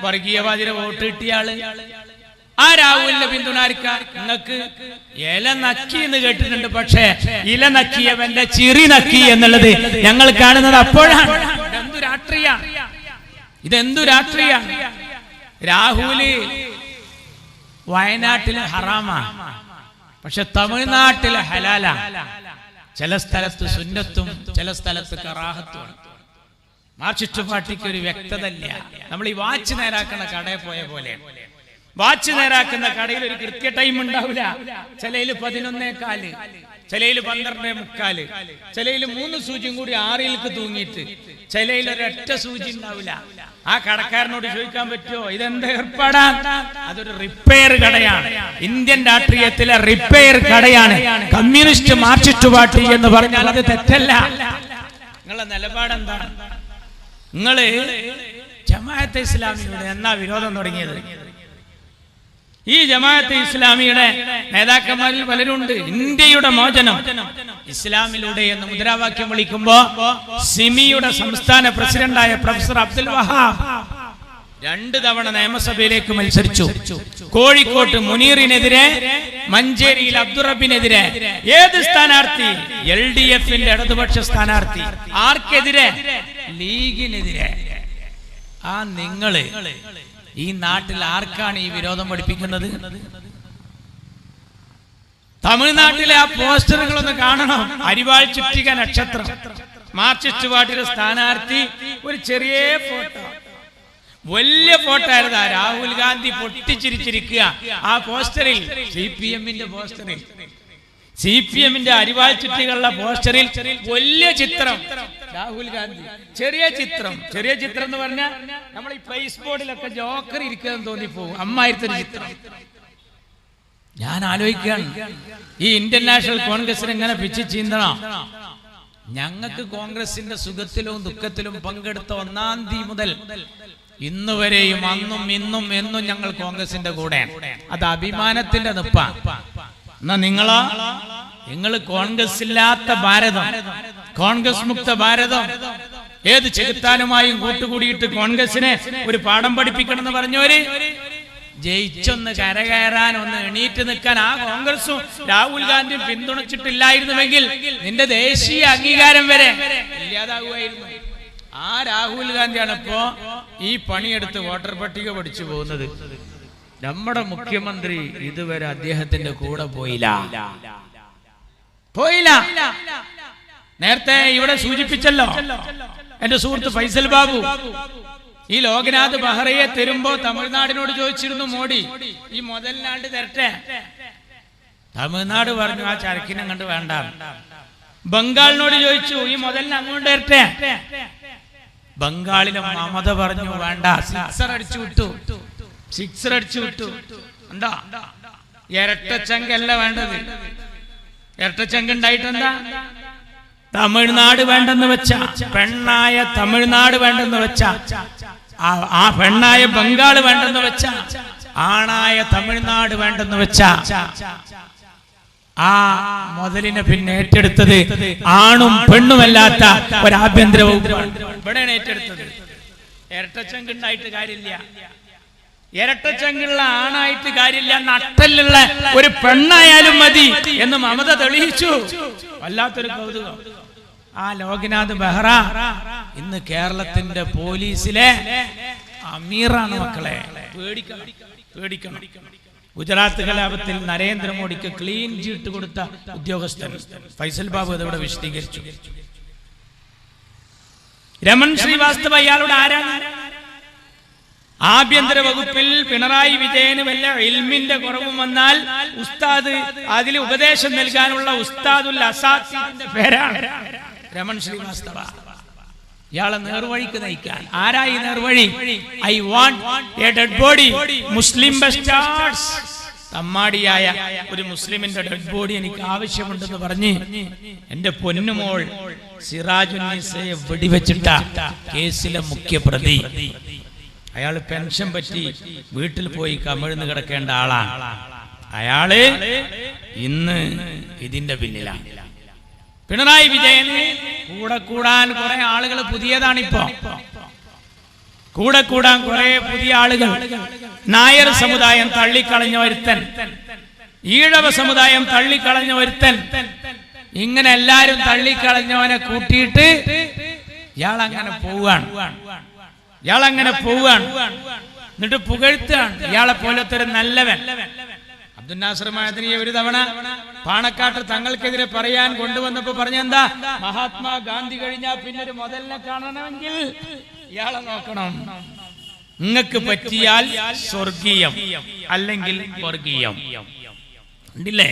വർഗീയവാദിയുടെ വോട്ട് കിട്ടിയാള്. ആ രാഹുലിന്റെ പിന്തുണ നിങ്ങൾക്ക് ഇല നക്കി എന്ന് കേട്ടിട്ടുണ്ട്. പക്ഷേ ഇല നക്കിയവന്റെ ചിറി നക്കി എന്നുള്ളത് ഞങ്ങൾ കാണുന്നത് അപ്പോഴാണ്. ഇതെന്തു രാഷ്ട്രീയാണ്? ഇതെന്തു രാഷ്ട്രീയാണ്? രാഹുല് വയനാട്ടിലെ ഹറാമാ, പക്ഷെ തമിഴ്നാട്ടിലെ ഹലാലാ. ചില സ്ഥലത്ത് സുന്നത്തും ചില സ്ഥലത്ത് കറാഹത്തും. മാർക്സിസ്റ്റ് പാർട്ടിക്ക് ഒരു വ്യക്തത ഇല്ല. നമ്മൾ ഈ വാച്ച് നേരാക്കുന്ന കടയിൽ പോയ പോലെ, വാച്ച് നേരാക്കുന്ന കടയിൽ ഒരു കൃത്യ ടൈം ഉണ്ടാവില്ല. ചിലയില് 11:15, ചിലയില് 12:45, ചിലയില് 3 സൂചിയും കൂടി 6 തൂങ്ങിയിട്ട്, ചിലയിൽ ഒരൊറ്റ സൂചി ഉണ്ടാവില്ല. ആ കടക്കാരനോട് ചോദിക്കാൻ പറ്റുമോ ഇതെന്ത് ഏർപ്പാടാ? അതൊരു റിപ്പയർ കടയാണ്. ഇന്ത്യൻ രാഷ്ട്രീയത്തിലെ റിപ്പയർ കടയാണ് കമ്മ്യൂണിസ്റ്റ് മാർക്സിസ്റ്റ് പാർട്ടി എന്ന് പറഞ്ഞാൽ അത് തെറ്റല്ല. നിങ്ങളുടെ നിലപാടെന്താണ്? നിങ്ങള് ജമാഅത്തെ ഇസ്ലാമിയുടെ എന്നാ വിരോധം തുടങ്ങിയത്? ഈ ജമാഅത്തെ ഇസ്ലാമിയുടെ നേതാക്കന്മാരിൽ പലരുണ്ട് ഇന്ത്യയുടെ മോചനം ഇസ്ലാമിലൂടെ എന്ന് മുദ്രാവാക്യം വിളിക്കുമ്പോ സിമിയുടെ സംസ്ഥാന പ്രസിഡന്റായ പ്രൊഫസർ അബ്ദുൽ വഹാബ് 2 തവണ നിയമസഭയിലേക്ക് മത്സരിച്ചു. കോഴിക്കോട്ട് മുനീറിനെതിരെ, മഞ്ചേരിയിൽ അബ്ദുറബിനെതിരെ. ഏത് സ്ഥാനാർത്ഥി? LDFന്റെ ഇടതുപക്ഷ സ്ഥാനാർത്ഥി. ആർക്കെതിരെ? ലീഗിനെതിരെ. ആ നിങ്ങള് ഈ നാട്ടിൽ ആർക്കാണ് ഈ വിരോധം പഠിപ്പിക്കുന്നത്? തമിഴ്നാട്ടിലെ ആ പോസ്റ്ററുകളൊന്ന് കാണണം. അരിവാൾ ചുറ്റിക നക്ഷത്രം, മാർക്സിസ്റ്റ് പാർട്ടിയുടെ സ്ഥാനാർത്ഥി, ഒരു ചെറിയ ഫോട്ടോ, വലിയ ഫോട്ടോ ആയിരുന്നു. രാഹുൽ ഗാന്ധി പൊട്ടിച്ചിരിച്ചിരിക്കുക ആ പോസ്റ്ററിൽ. CPMന്റെ പോസ്റ്ററിൽ, CPMന്റെ അരിവാൾ ചുറ്റികളുടെ പോസ്റ്ററിൽ വലിയ ചിത്രം രാഹുൽ ഗാന്ധി, ചെറിയ ചിത്രം. ചെറിയ ചിത്രം എന്ന് പറഞ്ഞാൽ നമ്മൾ ഈ പ്രൈസ് ബോർഡിലൊക്കെ ജോക്കർ ഇരിക്കുകയെന്ന് തോന്നിപ്പോകും. അമ്മായിരത്തൊരു ചിത്രം. ഞാൻ ആലോചിക്കുകയാണ്, ഈ ഇന്ത്യൻ നാഷണൽ കോൺഗ്രസിന് എങ്ങനെ പിച്ച് ചീന്തണം? ഞങ്ങൾക്ക് കോൺഗ്രസിന്റെ സുഖത്തിലും ദുഃഖത്തിലും പങ്കെടുത്ത 1-ാം തീയതി മുതൽ ഇന്ന് വരെയും അന്നും ഇന്നും എന്നും ഞങ്ങൾ കോൺഗ്രസിന്റെ കൂടെ. അത് അഭിമാനത്തിന്റെ നിപ്പാ. എന്നാ നിങ്ങൾ കോൺഗ്രസ് ഇല്ലാത്ത ഭാരതം, കോൺഗ്രസ് മുക്ത ഭാരതം, ഏത് ചെകുത്താനുമായും കൂട്ടുകൂടിയിട്ട് കോൺഗ്രസിനെ ഒരു പാഠം പഠിപ്പിക്കണം എന്ന് പറഞ്ഞവര് ജയിച്ചൊന്ന് കരകയറാൻ, ഒന്ന് എണീറ്റ് നിൽക്കാൻ ആ കോൺഗ്രസും രാഹുൽ ഗാന്ധിയും പിന്തുണച്ചിട്ടില്ലായിരുന്നുവെങ്കിൽ നിന്റെ ദേശീയ അംഗീകാരം വരെ ഇല്ലാതാകുമായിരുന്നു. ആ രാഹുൽ ഗാന്ധിയാണ് ഇപ്പോ ഈ പണിയെടുത്ത് വോട്ടർ പട്ടിക പഠിച്ചു പോകുന്നത്. നമ്മുടെ മുഖ്യമന്ത്രി ഇതുവരെ അദ്ദേഹത്തിന്റെ കൂടെ പോയില്ല. നേരത്തെ ഇവിടെ സൂചിപ്പിച്ചല്ലോ എന്റെ സുഹൃത്ത് ഫൈസൽ ബാബു. ഈ ലോകനാഥ് ബെഹ്റയെ തരുമ്പോ തമിഴ്നാടിനോട് ചോദിച്ചിരുന്നു മോഡി ഈ മുതലിനാണ്ട് തരട്ടെ. തമിഴ്നാട് പറഞ്ഞു ആ ചരക്കിനെ കണ്ട് വേണ്ട. ബംഗാളിനോട് ചോദിച്ചു ഈ മുതലിന് അങ്ങോട്ട് തരട്ടെ. ബംഗാളിലെ മമത പറഞ്ഞു വേണ്ട, സിക്സർ അടിച്ചു വിട്ടു. സിക്സർ അടിച്ചു വിട്ടു. എന്താ ഇരട്ടച്ചങ്കല്ല വേണ്ടത്. ഇരട്ടച്ചങ്ക് ഉണ്ടായിട്ടെന്താ? തമിഴ്നാട് വേണ്ടെന്ന് വെച്ച, പെണ്ണായ തമിഴ്നാട് വേണ്ടെന്ന് വെച്ച, ആ പെണ്ണായ ബംഗാൾ വേണ്ടെന്ന് വെച്ച, ആണായ തമിഴ്നാട് വേണ്ടെന്ന് വെച്ച ആ മുതലിനെ പിന്നെ ഏറ്റെടുത്തത് ആണും പെണ്ണുമല്ലാത്ത ഒരു ആഭ്യന്തര വകുപ്പാണ് ഇവിടെയാണ് ഏറ്റെടുത്തത്. ഇരട്ടച്ചങ്ക് ഉണ്ടായിട്ട് കാര്യമില്ല, ഇരട്ടച്ചങ്കുള്ള ആണായിട്ട് കാര്യമില്ല, നട്ടലുള്ള ഒരു പെണ്ണായാലും മതി എന്ന് മമത തെളിയിച്ചു. വല്ലാത്തൊരു കൗതുകം. ആ ലോക്നാഥ് ബെഹ്റ ഇന്ന് കേരളത്തിന്റെ പോലീസിലെ അമീറാണ് മക്കളെ. പേടിക്കണം, പേടിക്കണം. ഗുജറാത്ത് കലാപത്തിൽ നരേന്ദ്രമോദിക്ക് ക്ലീൻ ചീട്ട് കൊടുത്ത ഉദ്യോഗസ്ഥൻ ഫൈസൽ ബാബു അതവിടെ വിശദീകരിച്ചു. രമൺ ശ്രീവാസ്തവ ഇയാളുടെ ആരാണ്? ആഭ്യന്തര വകുപ്പിൽ പിണറായി വിജയന് വല്ല ഇൽമിന്റെ കുറവും വന്നാൽ ഉസ്താദ് അതിൽ ഉപദേശം നൽകാനുള്ള ഉസ്താദുൽ അസാത്തിന്റെ പേരാണ് രമൺ ശ്രീവാസ്തവ. ഇയാളെ നേർവഴിക്ക് നയിക്കാൻ. ആരായി നേർവഴി? I want a dead body, Muslim bastards. തമ്മാടിയായ ഒരു മുസ്ലിമിന്റെ ഡെഡ് ബോഡി എനിക്ക് ആവശ്യമുണ്ടെന്ന് പറഞ്ഞ് എന്റെ പൊന്നുമോൾ സിറാജുന്നീസയെ വെടിവെച്ചിട്ട കേസിലെ മുഖ്യ പ്രതി. അയാൾ പെൻഷൻ പറ്റി വീട്ടിൽ പോയി കമിഴ്ന്ന് കിടക്കേണ്ട ആളാണ്. അയാള് ഇന്ന് ഇതിന്റെ പിന്നിലാണ്. പിണറായി വിജയന് കൂടെ കൂടാൻ കുറെ ആളുകൾ പുതിയതാണിപ്പോ. കൂടെ കൂടാൻ കുറെ പുതിയ ആളുകൾ. നായർ സമുദായം തള്ളിക്കളഞ്ഞ ഒരുത്തൻ, ഈഴവ സമുദായം തള്ളിക്കളഞ്ഞ ഒരുത്തൻ, ഇങ്ങനെ എല്ലാരും തള്ളിക്കളഞ്ഞവനെ കൂട്ടിയിട്ട് ഇയാളങ്ങനെ പോവാണ്. എന്നിട്ട് പുകഴ്ത്താണ് ഇയാളെ പോലത്തെ ഒരു നല്ലവൻ. അബ്ദുൽ നാസർ മഅദനിയെ ഒരു തവണ പാണക്കാട്ട് തങ്ങൾക്കെതിരെ പറയാൻ കൊണ്ടുവന്നപ്പോ പറഞ്ഞെന്താ? മഹാത്മാഗാന്ധി കഴിഞ്ഞാൽ പിന്നെ ഒരു മുതലിനെ കാണണമെങ്കിൽ ഇയാളെ നോക്കണം. നിങ്ങൾക്ക് പറ്റിയാൽ സ്വർഗീയം, അല്ലെങ്കിൽ വർഗീയം. ഉണ്ടില്ലേ?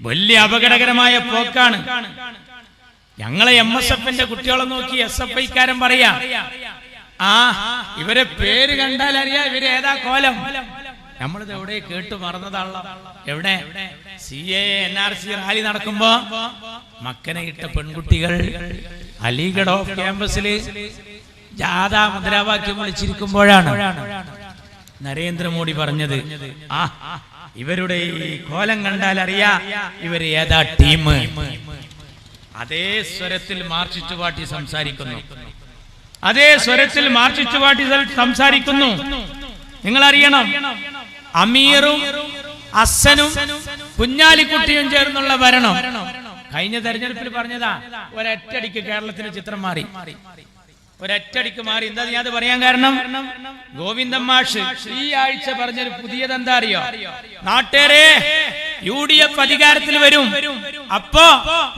വലിയ അപകടകരമായ പോക്കാണ്. ഞങ്ങളെ MSFന്റെ കുട്ടികളെ നോക്കി SFIക്കാരൻ പറയാ, ആ ഇവരെ പേര് കണ്ടാൽ അറിയാം ഇവര് ഏതാ കോലം. നമ്മളിത് എവിടെ കേട്ടു മറന്നതാണല്ലോ. എവിടെ CAA NRC റാലി നടക്കുമ്പോ മക്കനെ ഇട്ട പെൺകുട്ടികൾ അലിഗഡ് ഓഫ് ക്യാമ്പസില് ജാഥ മുദ്രാവാക്യം വിളിച്ചിരിക്കുമ്പോഴാണ് നരേന്ദ്രമോദി പറഞ്ഞത്, ആ ഇവരുടെ ഈ കോലം കണ്ടാൽ അറിയാ ഇവര് ഏതാ ടീം. അതേ സ്വരത്തിൽ മാർക്സിസ്റ്റ് പാർട്ടി സംസാരിക്കുന്നു. അതേ സ്വരത്തിൽ മാർക്സിസ്റ്റ് പാർട്ടി സംസാരിക്കുന്നു. നിങ്ങൾ അറിയണം, അമീറും അസനും കുഞ്ഞാലിക്കുട്ടിയും ചേർന്നുള്ള ഭരണം കഴിഞ്ഞ തെരഞ്ഞെടുപ്പിൽ പറഞ്ഞതാ. ഒരൊറ്റടിക്ക് കേരളത്തിന്റെ ചിത്രം മാറി, ഒരൊറ്റടിക്ക് മാറി. എന്താ ഞാൻ അത് പറയാൻ കാരണം? ഗോവിന്ദൻ മാഷ് ഈ ആഴ്ച പറഞ്ഞൊരു പുതിയതെന്താ അറിയോ? നാട്ടേരെ UDF അധികാരത്തിൽ വരും, അപ്പോ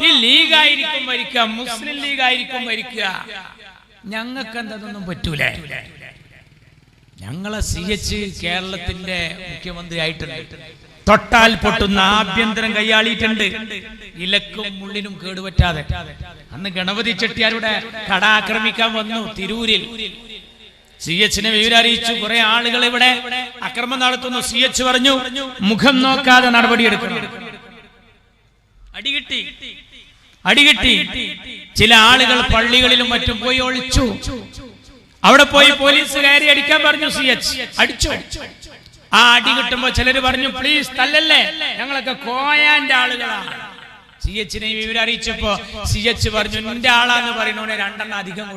ഈ ലീഗായിരിക്കും ഭരിക്കുക, മുസ്ലിം ലീഗായിരിക്കും ഭരിക്കുക. ഞങ്ങൾക്ക് എന്താതൊന്നും പറ്റൂല. ഞങ്ങളെ CH കേരളത്തിന്റെ മുഖ്യമന്ത്രി ആയിട്ടുണ്ട്. തൊട്ടാൽ പൊട്ടുന്ന ആഭ്യന്തരം കൈയാളിയിട്ടുണ്ട്, ഇലക്കും മുള്ളിനും കേടുപറ്റാതെ. അന്ന് ഗണപതി ചെട്ടിയാരുടെ കട ആക്രമിക്കാൻ വന്നു തിരൂരിൽ. CHനെ വിവരം അറിയിച്ചു. കുറെ ആളുകൾ ഇവിടെ അക്രമം നടത്തുന്നു. CH പറഞ്ഞു മുഖം നോക്കാതെ നടപടിയെടുക്കണം. അടികിട്ടി. ചില ആളുകൾ പള്ളികളിലും മറ്റും പോയി ഒളിച്ചു. അവിടെ പോയി പോലീസ് കയറി അടിക്കാൻ പറഞ്ഞു. CH അടിച്ചു. ആ അടി കിട്ടുമ്പോ ചിലര് പറഞ്ഞു, പ്ലീസ് തല്ലല്ലേ, ഞങ്ങളൊക്കെ കോയാന്റെ ആളുകളാണ്. CHനെ വിവരം അറിയിച്ചപ്പോ CH പറഞ്ഞു, നിന്റെ ആളാന്ന് പറയുന്നവനെ 2 എണ്ണം അധികം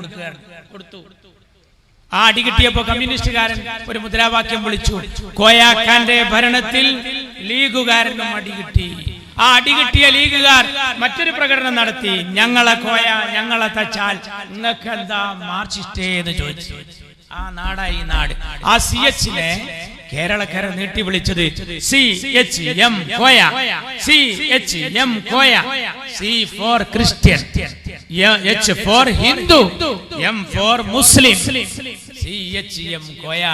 കൊടുത്തു. ആ അടി കിട്ടിയപ്പോ കമ്മ്യൂണിസ്റ്റുകാരൻ ഒരു മുദ്രാവാക്യം വിളിച്ചു, കോയാക്കാന്റെ ഭരണത്തിൽ ലീഗുകാരനും അടി കിട്ടി. ആ അടി കിട്ടിയ ലീഗുകാർ മറ്റൊരു പ്രകടനം നടത്തി, ഞങ്ങളെ കോയ ഞങ്ങളെ തച്ചാൽ നിങ്ങൾക്ക് എന്താ മാർക്സിസ്റ്റേ എന്ന് ചോദിച്ചു. ആ നാടായി നാട്. ആ CHനെ കേരളക്കര നീട്ടി വിളിച്ചത് CHM Koya, CHM Koya. C for Christian, H for Hindu, M for Muslim. CHM Koya.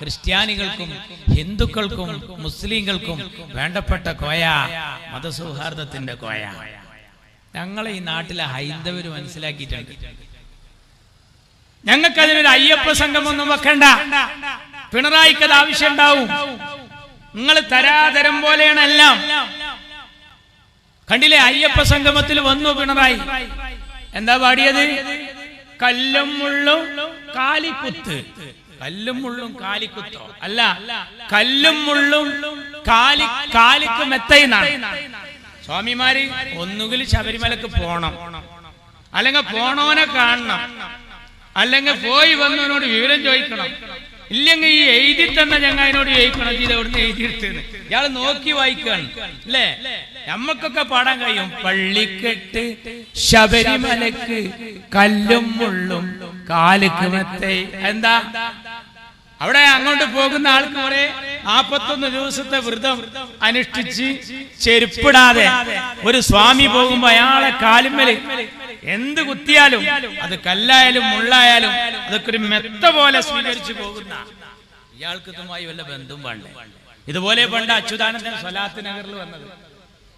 ക്രിസ്ത്യാനികൾക്കും ഹിന്ദുക്കൾക്കും മുസ്ലിങ്ങൾക്കും വേണ്ടപ്പെട്ട കോയ, മതസൗഹാർദ്ദത്തിന്റെ കോയ. ഞങ്ങളെ ഈ നാട്ടിലെ ഹൈന്ദവര് മനസ്സിലാക്കിയിട്ടുണ്ട്. ഞങ്ങൾക്കതിനൊരു അയ്യപ്പ സംഗമൊന്നും വെക്കണ്ട. പിണറായിക്കത് ആവശ്യം ഉണ്ടാവും. നിങ്ങൾ തരാതരം പോലെയാണ് എല്ലാം. കണ്ടില്ലേ, അയ്യപ്പ സംഗമത്തിൽ വന്നു പിണറായി. എന്താ പാടിയത്? കല്ലും മുള്ളും കാലിക്കുത്ത്. കല്ലും മുള്ളും കാലിക്കുത്തോ? അല്ല, കല്ലും മുള്ളും കാലിക്ക് മെത്തയിന്നാണ്. സ്വാമിമാര് ഒന്നുകിൽ ശബരിമലക്ക് പോണം, അല്ലെങ്കിൽ പോണോനെ കാണണം, അല്ലെങ്കിൽ പോയി വന്നവനോട് വിവരം ചോദിക്കണം, ഇല്ലെങ്കിൽ ഈ എഴുതി തന്ന ചങ്ങായിനോട് ചോദിക്കണം ഇത് എവിടുന്ന് എഴുതിയെടുത്തെന്ന്. ഇയാൾ നോക്കി വായിക്കാണ് അല്ലേ? നമ്മക്കൊക്കെ പാടാൻ കഴിയും. പള്ളിക്കെട്ട് ശബരിമലക്ക് കല്ലും മുള്ളും കാലിക്ക് മെത്തൈ. എന്താ അവിടെ അങ്ങോട്ട് പോകുന്ന ആൾക്ക് കുറെ 41 ദിവസത്തെ വ്രതം അനുഷ്ഠിച്ച് ചെരുപ്പിടാതെ ഒരു സ്വാമി പോകുമ്പോ അയാളെ കാലുമ്മല് എന്ത് കുത്തിയാലും, അത് കല്ലായാലും മുള്ളായാലും അതൊക്കെ ഒരു മെത്ത പോലെ സ്വീകരിച്ചു പോകുന്ന ഇയാൾക്ക് ഇതുമായി വല്ല ബന്ധവും വേണ്ടേ? ഇതുപോലെ പണ്ട് അച്യുതാനന്ദൻ സ്വലാത്ത് നഗറിൽ വന്നത്.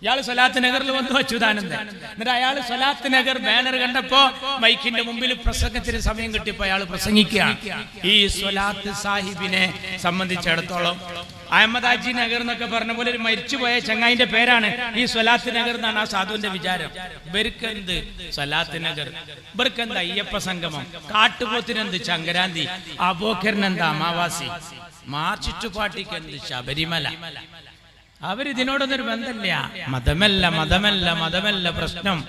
ഇയാൾ സ്വലാത്ത് നഗറിൽ വന്നു അച്യുതാനന്ദൻ. എന്നിട്ട് അയാൾ സ്വലാത്ത് നഗർ ബാനർ കണ്ടപ്പോ മൈക്കിന്റെ മുമ്പിൽ പ്രസംഗത്തിന് സമയം കിട്ടിയപ്പോ അയാൾ പ്രസംഗിക്കുകയാണ്. ഈ സ്വലാത്ത് സാഹിബിനെ സംബന്ധിച്ചിടത്തോളം അഹമ്മദാജി നഗർ എന്നൊക്കെ പറഞ്ഞ പോലെ ഒരു മരിച്ചുപോയ ചങ്ങായിന്റെ പേരാണ് ഈ സ്വലാത്ത് നഗർ എന്നാണ് ആ സാധുവിന്റെ വിചാരം. ഇവർക്കെന്ത് സ്വലാത്ത് നഗർ, ഇവർക്കെന്ത് അയ്യപ്പ സംഗമം, കാട്ടുപോത്തിനെന്ത് ചങ്കരാന്തി, അബോക്കറിനെന്ത് അമാവാസി, മാർച്ചിറ്റുപാട്ടിക്ക് എന്ത് ശബരിമല. അവരിതിനോടൊന്നൊരു ബന്ധമില്ല. മതമല്ല പ്രശ്നം.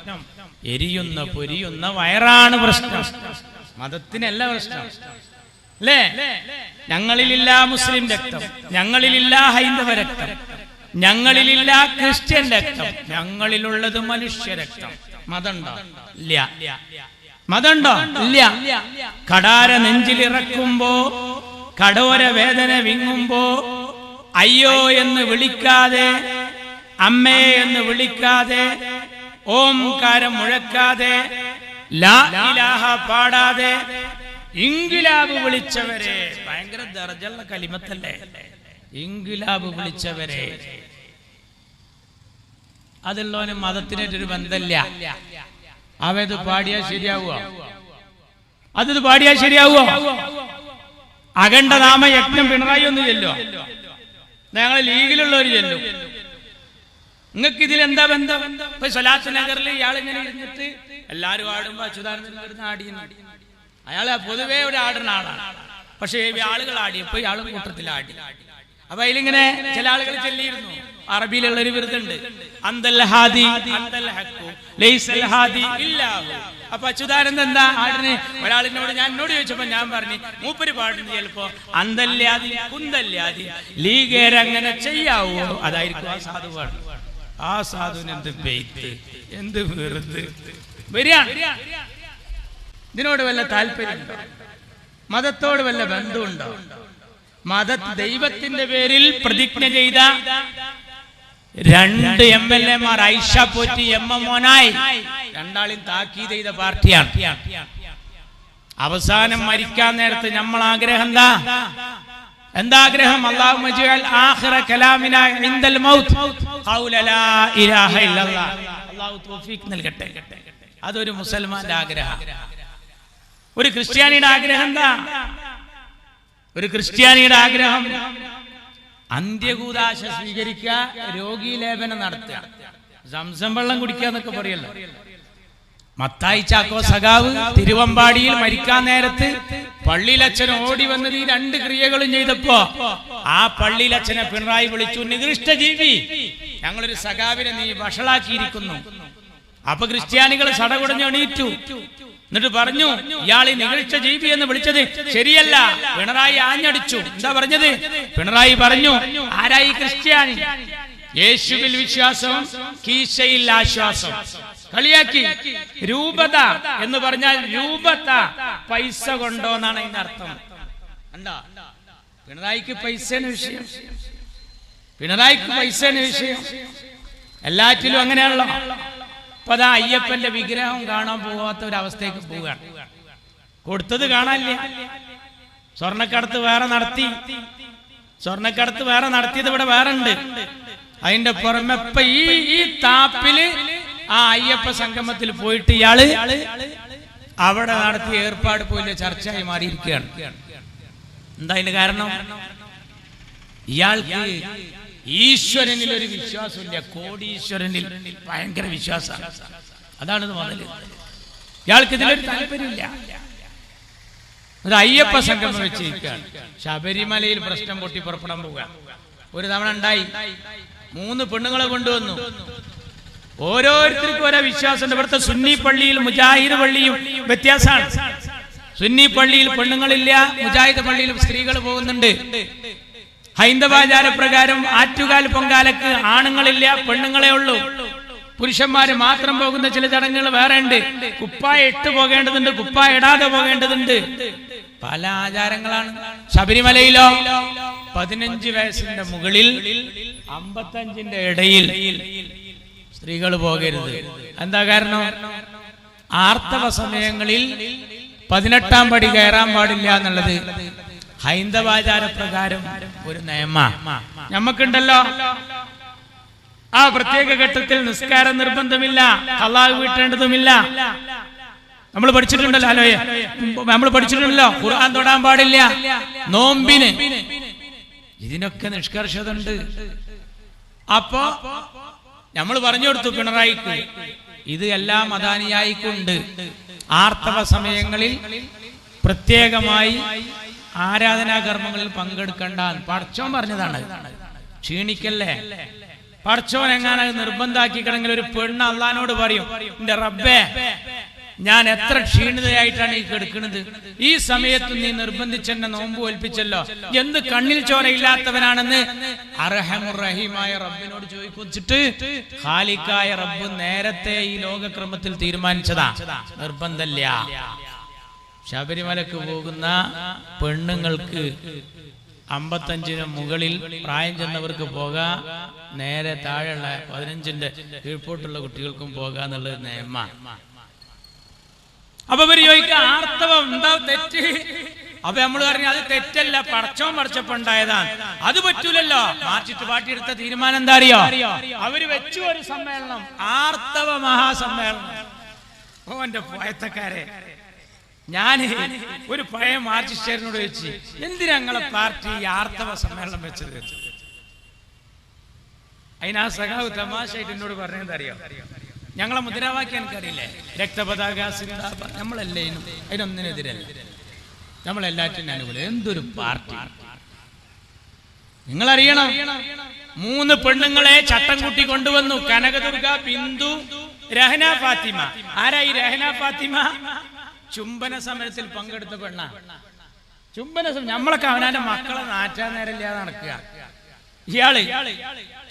എരിയുന്ന പൊരിയുന്ന വയറാണ് പ്രശ്നം, മതത്തിനല്ല പ്രശ്നം. അല്ലേ? ഞങ്ങളിലില്ല മുസ്ലിം രക്തം, ഞങ്ങളിലില്ല ഹൈന്ദവ രക്തം, ഞങ്ങളിലില്ല ക്രിസ്ത്യൻ രക്തം, ഞങ്ങളിലുള്ളത് മനുഷ്യ രക്തം. മതമുണ്ടോ? ഇല്ല. മതമുണ്ടോ? ഇല്ല. കടാര നെഞ്ചിലിറക്കുമ്പോ, കടോര വേദന വിങ്ങുമ്പോ അയ്യോ എന്ന് വിളിക്കാതെ, അമ്മേ എന്ന് വിളിക്കാതെ, ഓംകാരം മുഴക്കാതെ, ലാ ഇലാഹ പാടാതെ ഇൻകിലാബ് വിളിച്ചവരെ, ഭയങ്കര ദർജയുള്ള കലിമത്തല്ലേ ഇൻകിലാബ് വിളിച്ചവരെ, അതുള്ളവന് മതത്തിനൊരു ബന്ധമില്ല. അവത് പാടിയാൽ ശരിയാവുക? അത് പാടിയാൽ ശരിയാവുക? അഖണ്ഡനാമ യജ്ഞം പിണറായി ഒന്ന് ചെല്ലോ, ഞങ്ങൾ ലീഗിലുള്ളവർ ചെല്ലും. നിങ്ങൾക്ക് ഇതിലെന്താ ബന്ധം? ഇപ്പൊ സ്വലാത്ത് നഗറിൽ ഇയാളിങ്ങനെ ഇരുന്നിട്ട് എല്ലാരും ആടുമ്പോ അച്യുതാനന്ദൻ വരുന്ന ആടിയുന്നു. അയാള് പൊതുവേ ഒരു ആടുന്ന ആളാണ്. പക്ഷെ ആളുകൾ ആടിയപ്പോ ഇയാളും കൂട്ടത്തിൽ ആടി. അപ്പൊ അതിലിങ്ങനെ ചില ആളുകൾ ചെല്ലിയിരുന്നു. അറബിയിലുള്ളൊരു വിരുദുണ്ട്, അന്തൽ ഹാദി അന്തൽ ഹഖു ലൈസൽ ഹാദി ഇല്ലാഹു. അപ്പൊ അച്യുതാനന്ദൻ എന്താ ആടിന്? ഒരാളിനോട് എന്നോട് ചോദിച്ചപ്പോ ഞാൻ പറഞ്ഞു, മൂപ്പര് പാടുന്നത് ചിലപ്പോ അന്തല്യാതി കുന്തല്യാതി ലീഗേരങ്ങനെ ചെയ്യാവോ, അതായിരിക്കും ആ സാധു പാടും. ആ സാധുവിന് എന്ത് ബെയ്ത്ത്, എന്ത് വെറുതെ വരികയാണ്. ഇതിനോട് വല്ല താല്പര്യമുണ്ടോ? മതത്തോട് വല്ല ബന്ധമുണ്ടോ? ദൈവത്തിന്റെ പേരിൽ പ്രതിജ്ഞ ചെയ്ത 2 MLA-മാർ ഐഷ പോറ്റി എം എം മോനായി രണ്ടാളും താക്കീത് ചെയ്ത പാർട്ടിയാണ്. അവസാനം മരിക്കാൻ നേരത്ത് നമ്മൾ ആഗ്രഹം എന്താഗ്രഹം? അല്ലാഹുമ്മ ജഅൽ ആഖിറ കലാമിനാ ഇൻദൽ മൗത്ത് ഖൗല ലാ ഇലാഹ ഇല്ലല്ലാഹ്. അല്ലാഹു തൗഫീഖ് നൽകട്ടെ. അതൊരു മുസൽമാന്റെ ആഗ്രഹം. ഒരു ക്രിസ്ത്യാനിയുടെ ആഗ്രഹം എന്താ? ഒരു ക്രിസ്ത്യാനിയുടെ ആഗ്രഹം അന്ത്യകൂദാശ സ്വീകരിക്കുക, രോഗീ ലേപനം നടത്തുക, സംസം വെള്ളം കുടിക്കുക എന്നൊക്കെ പറയല്ലോ. മത്തായി ചാക്കോ സഖാവ് തിരുവമ്പാടിയിൽ മരിക്കാൻ നേരത്ത് പള്ളിയിലച്ഛൻ ഓടി വന്നത് ഈ 2 ക്രിയകളും ചെയ്തപ്പോ ആ പള്ളിയിലച്ഛനെ പിണറായി വിളിച്ചു, നികൃഷ്ട ജീവി, ഞങ്ങളൊരു സഖാവിനെ നീ വഷളാക്കിയിരിക്കുന്നു. അപ്പൊ ക്രിസ്ത്യാനികൾ സടകുടഞ്ഞ് എണീറ്റു. എന്നിട്ട് പറഞ്ഞു, ഇയാൾ ഈ നികൃഷ്ട ജീവി എന്ന് വിളിച്ചത് ശരിയല്ല. പിണറായി ആഞ്ഞടിച്ചു. എന്താ പറഞ്ഞത്? പിണറായി പറഞ്ഞു, ആരായി ക്രിസ്ത്യാനി? യേശുവിൽ വിശ്വാസം, കീശയിൽ ആശ്വാസം. കളിയാക്കി. രൂപത എന്ന് പറഞ്ഞാൽ രൂപത പൈസ കൊണ്ടോന്നാണ് അതിന്റെ അർത്ഥം. എന്താ? പിണറായിക്ക് പൈസയാണ് വിഷയം. പിണറായിക്ക് പൈസയാണ് വിഷയം. എല്ലാറ്റിലും അങ്ങനെയാണല്ലോ. അപ്പൊ അതാ അയ്യപ്പന്റെ വിഗ്രഹം കാണാൻ പോകാത്ത ഒരവസ്ഥയ്ക്ക് പോവുകയാണ്. കൊടുത്തത് കാണാനില്ല. സ്വർണ്ണക്കടത്ത് വേറെ നടത്തി. സ്വർണ്ണക്കടത്ത് വേറെ നടത്തിയത് ഇവിടെ വേറെ ഉണ്ട്. അതിന്റെ പുറമെ ഇപ്പൊ ഈ താപ്പില് ആ അയ്യപ്പ സംഗമത്തിൽ പോയിട്ട് ഇയാള് അവിടെ നടത്തിയ ഏർപ്പാട് പോലെ ചർച്ചയായി മാറിയിരിക്കുകയാണ്. എന്താ അതിന് കാരണം? ഇയാൾക്ക് ഈശ്വരനിൽ ഒരു വിശ്വാസമില്ല, കോടീശ്വരനിൽ ഭയങ്കര വിശ്വാസമാണ്. അതാണ് പറഞ്ഞത്. ഇയാൾക്ക് ഇതിലൊരു താല്പര്യമില്ല. ഒരു അയ്യപ്പ സംഗമം വെച്ചിരിക്കുകയാണ്. ശബരിമലയിൽ പ്രശ്നം പൊട്ടി പുറപ്പെടാൻ പോവുക. ഒരു തവണ ഉണ്ടായി, 3 പെണ്ണുങ്ങളെ കൊണ്ടുവന്നു. ഓരോരുത്തർക്കും ഓരോ വിശ്വാസമുണ്ട്. ഇവിടുത്തെ സുന്നി പള്ളിയിൽ മുജാഹിദ് പള്ളിയും വ്യത്യാസമാണ്. സുന്നി പള്ളിയിൽ പെണ്ണുങ്ങളില്ല, മുജാഹിദ് പള്ളിയിൽ സ്ത്രീകൾ പോകുന്നുണ്ട്. ഹൈന്ദവാചാരപ്രകാരം ആറ്റുകാൽ പൊങ്കാലക്ക് ആണുങ്ങളില്ല, പെണ്ണുങ്ങളെ ഉള്ളൂ. പുരുഷന്മാര് മാത്രം പോകുന്ന ചില ചടങ്ങുകൾ വേറെ ഉണ്ട്. കുപ്പായ ഇട്ട് പോകേണ്ടതുണ്ട്, കുപ്പായ ഇടാതെ പോകേണ്ടതുണ്ട്. പല ആചാരങ്ങളാണ്. ശബരിമലയിലോ 15 വയസ്സിന്റെ മുകളിൽ 55ന്റെ ഇടയിൽ സ്ത്രീകൾ പോകരുത്. എന്താ കാരണം? ആർത്തവ സമയങ്ങളിൽ 18ാം പടി കയറാൻ പാടില്ല എന്നുള്ളത് ഹൈന്ദവാചാരപ്രകാരം ഒരു നിയമ. നമുക്കുണ്ടല്ലോ ആ പ്രത്യേക ഘട്ടത്തിൽ നിസ്കാരം നിർബന്ധമില്ല, ഖളാ വീട്ടേണ്ടതുമില്ല. നമ്മൾ പഠിച്ചിട്ടുണ്ടല്ലോ, അലോയെ നമ്മൾ പഠിച്ചിട്ടുണ്ടല്ലോ. ഖുർആൻ തൊടാൻ പാടില്ല, നോമ്പിന്. ഇതിനൊക്കെ നിഷ്കർഷത ഉണ്ട്. അപ്പോ നമ്മൾ പറഞ്ഞു കൊടുത്തു പിണറായിക്ക്, ഇത് എല്ലാ മദാനിയായിക്കുണ്ട്. ആർത്തവ സമയങ്ങളിൽ പ്രത്യേകമായി ആരാധനാകർമ്മങ്ങളിൽ പങ്കെടുക്കണ്ട. പടച്ചോൻ പറഞ്ഞതാണ്, ക്ഷീണിക്കല്ലേ. പടച്ചോൻ എങ്ങനെ നിർബന്ധാക്കിക്കണമെങ്കിൽ ഒരു പെണ്ണ് അള്ളഹാനോട് പറയും, എന്റെ റബ്ബേ, ഞാൻ എത്ര ക്ഷീണിതയായിട്ടാണ് ഈ കിടക്കുന്നത്, ഈ സമയത്ത് നീ നിർബന്ധിച്ചെന്നെ നോമ്പ് ഒൽപ്പിച്ചല്ലോ, എന്ത് കണ്ണിൽ ചോരയില്ലാത്തവനാണെന്ന് അർഹമുർ റഹീമായ റബ്ബിനോട് ചോദിച്ചിട്ട് ഖാലിഖായ റബ്ബ് നേരത്തെ ഈ ലോകക്രമത്തിൽ തീരുമാനിച്ചതാ, നിർബന്ധമില്ല. ശബരിമലക്ക് പോകുന്ന പെണ്ണുങ്ങൾക്ക് 55ന് മുകളിൽ പ്രായം ചെന്നവർക്ക് പോകാം, നേരെ താഴെയുള്ള 15ന്റെ കീഴ്പോട്ടുള്ള കുട്ടികൾക്കും പോകാന്നുള്ളത് നിയമ. അപ്പൊ ഇവര് ചോദിക്കുക, ആർത്തവം എന്താ തെറ്റ്? അപ്പൊ നമ്മൾ പറഞ്ഞു അത് തെറ്റല്ല, പടച്ചോൻ പഠിച്ചപ്പോണ്ടായതാണ്, അത് പറ്റൂലല്ലോ. മാറ്റിട്ട് പാട്ടിയെടുത്ത തീരുമാനം എന്താ അറിയോ? അവര് വെച്ചു ഒരു സമ്മേളനം, ആർത്തവ മഹാസമ്മേളനം. ഓന്റെ പോയത്തക്കാരെ, ഞാൻ ഒരു പഴയ മാർക്സിസ്റ്റുകാരനോട് ചോദിച്ചു, എന്തിനാ ഞങ്ങളെ പാർട്ടി ആർത്തവ സമ്മേളനം വെച്ചത്? അതിനാ സഖാവ് തമാശയായിട്ട് എന്നോട് പറഞ്ഞെന്തറിയോ? ഞങ്ങളെ മുദ്രാവാക്യം എനിക്കറിയില്ലേ, രക്തപതാക സിന്ദാബാദ്. നമ്മളല്ലേ അതിനൊന്നിനെതിരല്ല, നമ്മളെല്ലാറ്റിനും അനുകൂലം. എന്തൊരു പാർട്ടി നിങ്ങളറിയണം. 3 പെണ്ണുങ്ങളെ ചട്ടം കൂട്ടി കൊണ്ടുവന്നു. കനകദുർഗ, ബിന്ദു, രഹന ഫാത്തിമ. ആരാ ഈ രഹന ഫാത്തിമ? ചുംബന സമരത്തിൽ പങ്കെടുത്ത പെണ്ണ. ചുംബന സമരം നമ്മളൊക്കെ അവനാന്റെ മക്കളെ നാറ്റാൻ നേരമില്ലാതെ നടക്കുക. ഇയാള്